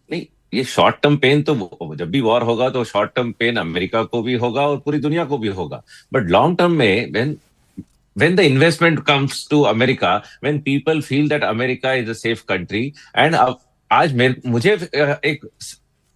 नहीं, ये शॉर्ट टर्म पेन तो जब भी वॉर होगा तो शॉर्ट टर्म पेन अमेरिका को भी होगा और पूरी दुनिया को भी होगा। बट लॉन्ग टर्म में when the investment comes to America, when people feel that America is a safe country, and आज मुझे एक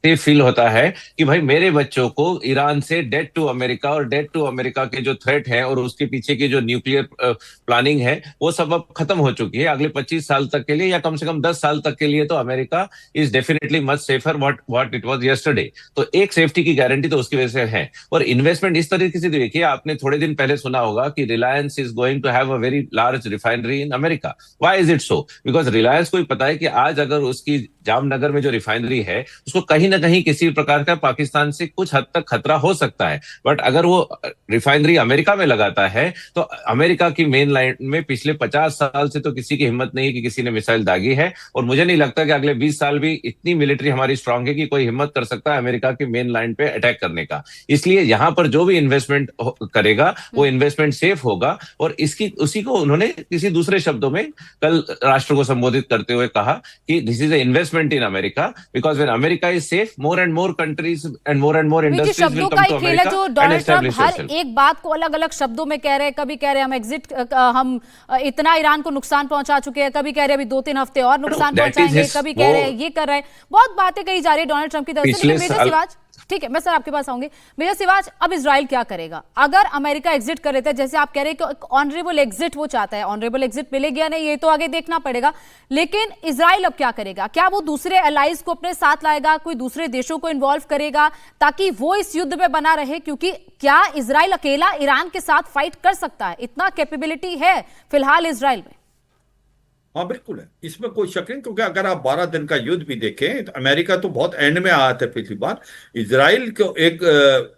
सेफ फील होता है कि भाई मेरे बच्चों को ईरान से डेट टू अमेरिका और डेट टू अमेरिका के जो थ्रेट है और उसके पीछे की जो न्यूक्लियर प्लानिंग है वो सब अब खत्म हो चुकी है। अगले 25 साल तक के लिए या कम से कम 10 साल तक के लिए तो America is definitely much safer what it was yesterday. तो एक सेफ्टी की गारंटी तो उसकी वजह से है। और इन्वेस्टमेंट इस तरीके से देखिए, आपने थोड़े दिन पहले सुना होगा कि Reliance is going to have a very large refinery in America. Why is it so? Because Reliance को पता है कि आज अगर उसकी जामनगर में जो रिफाइनरी है उसको कहीं ना कहीं किसी प्रकार का पाकिस्तान से कुछ हद तक खतरा हो सकता है। बट अगर वो रिफाइनरी अमेरिका में लगाता है तो अमेरिका की मेन लाइन में पिछले 50 साल से तो किसी की हिम्मत नहीं कि किसी ने मिसाइल दागी है। और मुझे नहीं लगता कि अगले 20 साल भी इतनी मिलिट्री हमारी स्ट्रांग है कि कोई हिम्मत कर सकता है अमेरिका की मेन लाइन पे अटैक करने का। इसलिए यहां पर जो भी इन्वेस्टमेंट करेगा वो इन्वेस्टमेंट सेफ होगा। और उसी को उन्होंने किसी दूसरे शब्दों में कल राष्ट्र को संबोधित करते हुए कहा कि this is a investment in America because when America is safe, more and more countries and more industries will come to America जो डोनाल्ड ट्रंप हर एक बात को अलग अलग शब्दों में कह रहे हैं। कभी कह रहे हैं हम इतना ईरान को नुकसान पहुंचा चुके हैं, कभी कह रहे हैं अभी 2-3 हफ्ते और नुकसान पहुंचाएंगे, कभी कह रहे हैं ये कर रहे हैं। बहुत बातें कही जा रही है डोनाल्ड ट्रंप की तरफ से। मेजर सिवाज, ठीक है, मैं सर आपके पास आऊंगी। मेजर सिवाज, अब इजराइल क्या करेगा अगर अमेरिका एग्जिट कर लेता है? जैसे आप कह रहे हैं कि ऑनरेबल एग्जिट वो चाहता है, ऑनरेबल एग्जिट मिलेगी या नहीं ये तो आगे देखना पड़ेगा, लेकिन इजराइल अब क्या करेगा? क्या वो दूसरे एलाइज को अपने साथ लाएगा, कोई दूसरे देशों को इन्वॉल्व करेगा ताकि वो इस युद्ध में बना रहे? क्योंकि क्या इजराइल अकेला ईरान के साथ फाइट कर सकता है? इतना कैपेबिलिटी है फिलहाल इजराइल में? हाँ बिल्कुल है, इसमें कोई शक नहीं। क्योंकि अगर आप 12 दिन का युद्ध भी देखें तो अमेरिका तो बहुत एंड में आया था पिछली बार। इजराइल को एक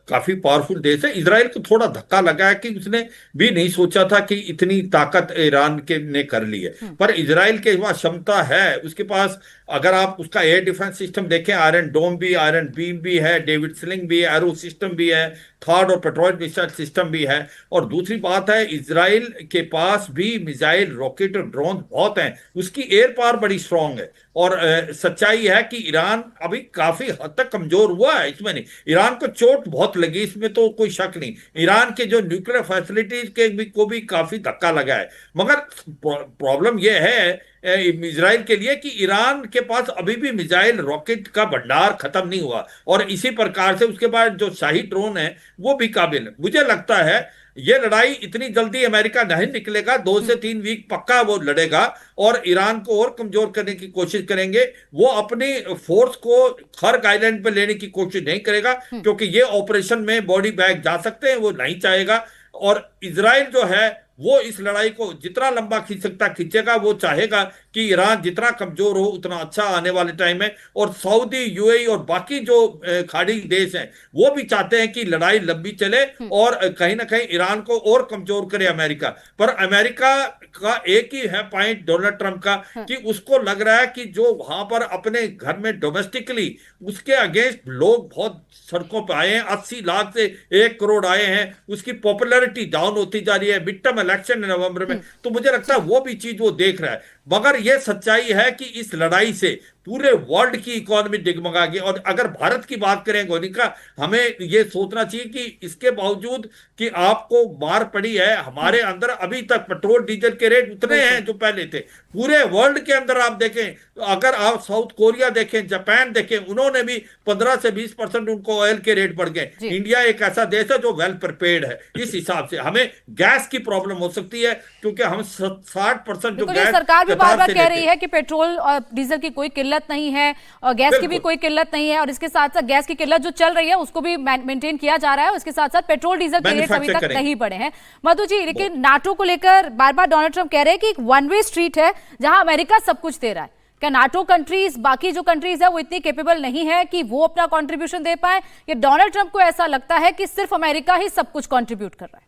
काफी पावरफुल देश है। इजराइल को थोड़ा धक्का लगा है कि उसने भी नहीं सोचा था कि इतनी ताकत ईरान के ने कर ली है। पर इजराइल के पास क्षमता है, उसके पास अगर आप उसका एयर डिफेंस सिस्टम देखें, आयरन डोम भी, आयरन बीम भी है, डेविड स्लिंग भी है, एरो सिस्टम भी है, थर्ड और पेट्रोल मिसाइल सिस्टम भी है। और दूसरी बात है, इजराइल के पास भी मिसाइल, रॉकेट और ड्रोन बहुत हैं, उसकी एयर पावर बड़ी स्ट्रांग है। और सच्चाई है कि ईरान अभी काफी हद तक कमजोर हुआ है, इसमें नहीं, ईरान को चोट बहुत लगी, इसमें तो कोई शक नहीं। ईरान के जो न्यूक्लियर फैसिलिटीज के भी को भी काफी धक्का लगा है। मगर प्रॉब्लम यह है इजराइल के लिए कि ईरान के पास अभी भी मिसाइल, रॉकेट का भंडार खत्म नहीं हुआ, और इसी प्रकार से उसके बाद जो शाही ड्रोन है वो भी काबिल है। मुझे लगता है ये लड़ाई इतनी जल्दी अमेरिका नहीं निकलेगा, 2 से 3 वीक पक्का वो लड़ेगा और ईरान को और कमजोर करने की कोशिश करेंगे। वो अपनी फोर्स को खर्ग आइलैंड पे लेने की कोशिश नहीं करेगा, क्योंकि ये ऑपरेशन में बॉडी बैग जा सकते हैं, वो नहीं चाहेगा। और इजराइल जो है वो इस लड़ाई को जितना लंबा खींच सकता खींचेगा। वो चाहेगा कि ईरान जितना कमजोर हो उतना अच्छा आने वाले टाइम में। और सऊदी, यूएई और बाकी जो खाड़ी देश हैं वो भी चाहते हैं कि लड़ाई लंबी चले और कहीं ना कहीं ईरान को और कमजोर करे अमेरिका। पर अमेरिका का एक ही है पॉइंट डोनाल्ड ट्रंप का, कि उसको लग रहा है कि जो वहां पर अपने घर में डोमेस्टिकली उसके अगेंस्ट लोग बहुत सड़कों पर आए हैं, 80 लाख से 1 करोड़ आए हैं, उसकी पॉपुलैरिटी डाउन होती जा रही है, मिड टर्म इलेक्शन है नवंबर में, तो मुझे लगता है वो भी चीज वो देख रहा है। मगर यह सच्चाई है कि इस लड़ाई से पूरे वर्ल्ड की इकोनॉमी डिगमगा गई। और अगर भारत की बात करें गोनिका, हमें यह सोचना चाहिए कि इसके बावजूद कि आपको मार पड़ी है, हमारे अंदर अभी तक पेट्रोल डीजल के रेट उतने हैं जो पहले थे। पूरे वर्ल्ड के अंदर आप देखें, अगर आप साउथ कोरिया देखें, जापान देखें, उन्होंने भी 15 से 20% उनको ऑयल के रेट बढ़ गए। इंडिया एक ऐसा देश है जो वेल प्रिपेयर्ड है। इस हिसाब से हमें गैस की प्रॉब्लम हो सकती है, क्योंकि हम 60% जो गैस सरकार भी बार बार कह रही है कि पेट्रोल और डीजल की कोई किल्लत नहीं है और गैस की भी कोई किल्लत नहीं है, और इसके साथ साथ गैस की किल्लत जो चल रही है उसको भी मेंटेन किया जा रहा है। उसके साथ साथ पेट्रोल डीजल के रेट अभी तक नहीं बढ़े हैं। मधु जी, लेकिन नाटो को लेकर बार बार डोनाल्ड ट्रंप कह रहे हैं कि एक वन वे स्ट्रीट है जहां अमेरिका सब कुछ दे रहा है। क्या नाटो कंट्रीज, बाकी जो कंट्रीज है वो इतनी कैपेबल नहीं है कि वो अपना कंट्रीब्यूशन दे पाए? या डोनाल्ड ट्रंप को ऐसा लगता है कि सिर्फ अमेरिका ही सब कुछ कंट्रीब्यूट कर रहा है?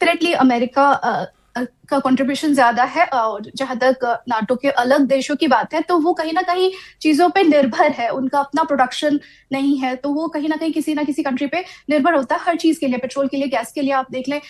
डेफिनेटली अमेरिका का कंट्रीब्यूशन ज्यादा है। और जहां तक नाटो के अलग देशों की बात है तो वो कहीं ना कहीं चीजों पे निर्भर है, उनका अपना प्रोडक्शन नहीं है, तो वो कहीं ना कहीं किसी ना किसी कंट्री पे निर्भर होता है हर चीज के लिए, पेट्रोल के लिए, गैस के लिए। आप देख लें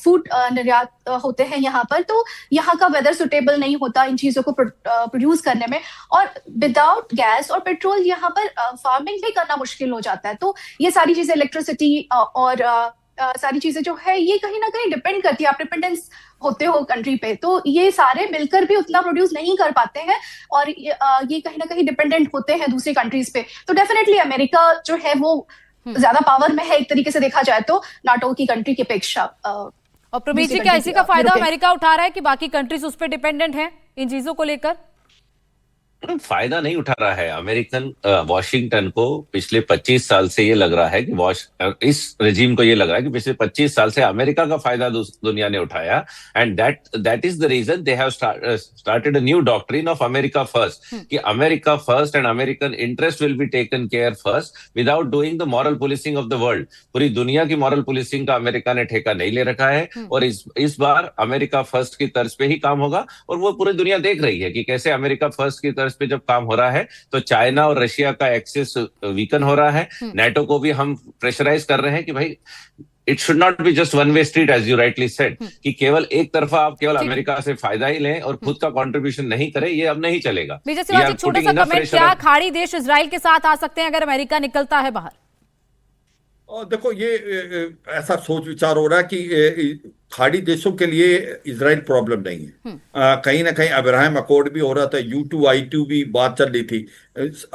फूड निर्यात होते हैं यहाँ पर, तो यहाँ का वेदर सुटेबल नहीं होता इन चीजों को प्रोड्यूस करने में, और विदाउट गैस और पेट्रोल यहाँ पर फार्मिंग भी करना मुश्किल हो जाता है। तो ये सारी चीजें, इलेक्ट्रिसिटी और सारी चीजें जो है ये कहीं ना कहीं डिपेंड करती है, आप डिपेंडेंस होते हो कंट्री पे, तो ये सारे मिलकर भी उतना प्रोड्यूस नहीं कर पाते हैं और ये कहीं ना कहीं डिपेंडेंट होते हैं दूसरी कंट्रीज पे। तो डेफिनेटली अमेरिका जो है वो ज्यादा पावर में है एक तरीके से देखा जाए तो नाटो की कंट्री की अपेक्षा। और प्रमीत जी, क्या इसी का फायदा अमेरिका उठा रहा है कि बाकी कंट्रीज उस पर डिपेंडेंट है इन चीजों को लेकर? फायदा नहीं उठा रहा है अमेरिकन। वॉशिंगटन को पिछले 25 साल से ये लग रहा है कि इस रेजिम को ये लग रहा है कि पिछले 25 साल से अमेरिका का फायदा दुनिया ने उठाया, and that is the reason they have started a new doctrine of America first, कि America first and American interest will be taken care first without doing the moral policing of the world. पूरी दुनिया की मॉरल पुलिसिंग का अमेरिका ने ठेका नहीं ले रखा है, और इस बार अमेरिका फर्स्ट की तर्ज पे ही काम होगा। और वो पूरी दुनिया देख रही है कि कैसे अमेरिका फर्स्ट की तर्ज पे जब काम हो रहा है तो चाइना और रशिया का एक्सेस वीकन हो रहा है। नाटो को भी हम प्रेशराइज कर रहे हैं कि भाई it should not be just one way street, as you rightly said, कि केवल एक तरफा आप केवल अमेरिका से फायदा ही लें और खुद का कंट्रीब्यूशन नहीं करें, ये अब नहीं चलेगा। छोटा सा कमेंट, क्या खाड़ी देश इजराइल के साथ आ सकते हैं अगर अमेरिका निकलता है बाहर? और देखो, ये ऐसा सोच विचार हो रहा है कि खाड़ी देशों के लिए इजराइल प्रॉब्लम नहीं है। कहीं ना कहीं अब्राहम अकॉर्ड भी हो रहा था, U2I2 भी बात चल रही थी।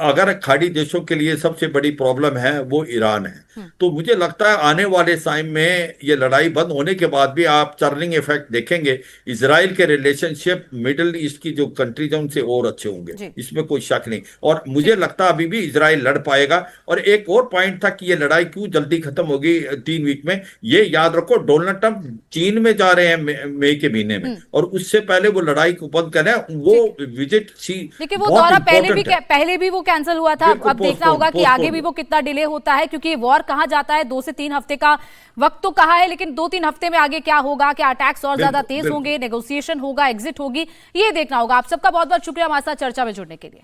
अगर खाड़ी देशों के लिए सबसे बड़ी प्रॉब्लम है वो ईरान है। तो मुझे लगता है आने वाले टाइम में ये लड़ाई बंद होने के बाद भी आप चर्लिंग इफेक्ट देखेंगे, इजराइल के रिलेशनशिप मिडिल ईस्ट की जो कंट्रीज हैं उनसे और अच्छे होंगे, इसमें कोई शक नहीं। और मुझे लगता है अभी भी इजराइल लड़ पाएगा। और एक और पॉइंट था कि ये लड़ाई क्यों जल्दी खत्म होगी 3 वीक में, ये याद रखो, डोनाल्ड ट्रंप चीन में जा रहे हैं मई के महीने में, और उससे पहले वो लड़ाई को बंद करें। वो विजिट देखिए, वो दौरा पहले भी वो कैंसिल हुआ था। अब देखना होगा कि आगे भी वो कितना डिले होता है, क्योंकि वॉर कहाँ जाता है, 2 से 3 हफ्ते का वक्त तो कहा है, लेकिन 2-3 हफ्ते में आगे क्या होगा, क्या अटैक्स और ज्यादा तेज होंगे, नेगोशिएशन होगा, एग्जिट होगी, ये देखना होगा। आप सबका बहुत बहुत शुक्रिया हमारे साथ चर्चा में जुड़ने के लिए।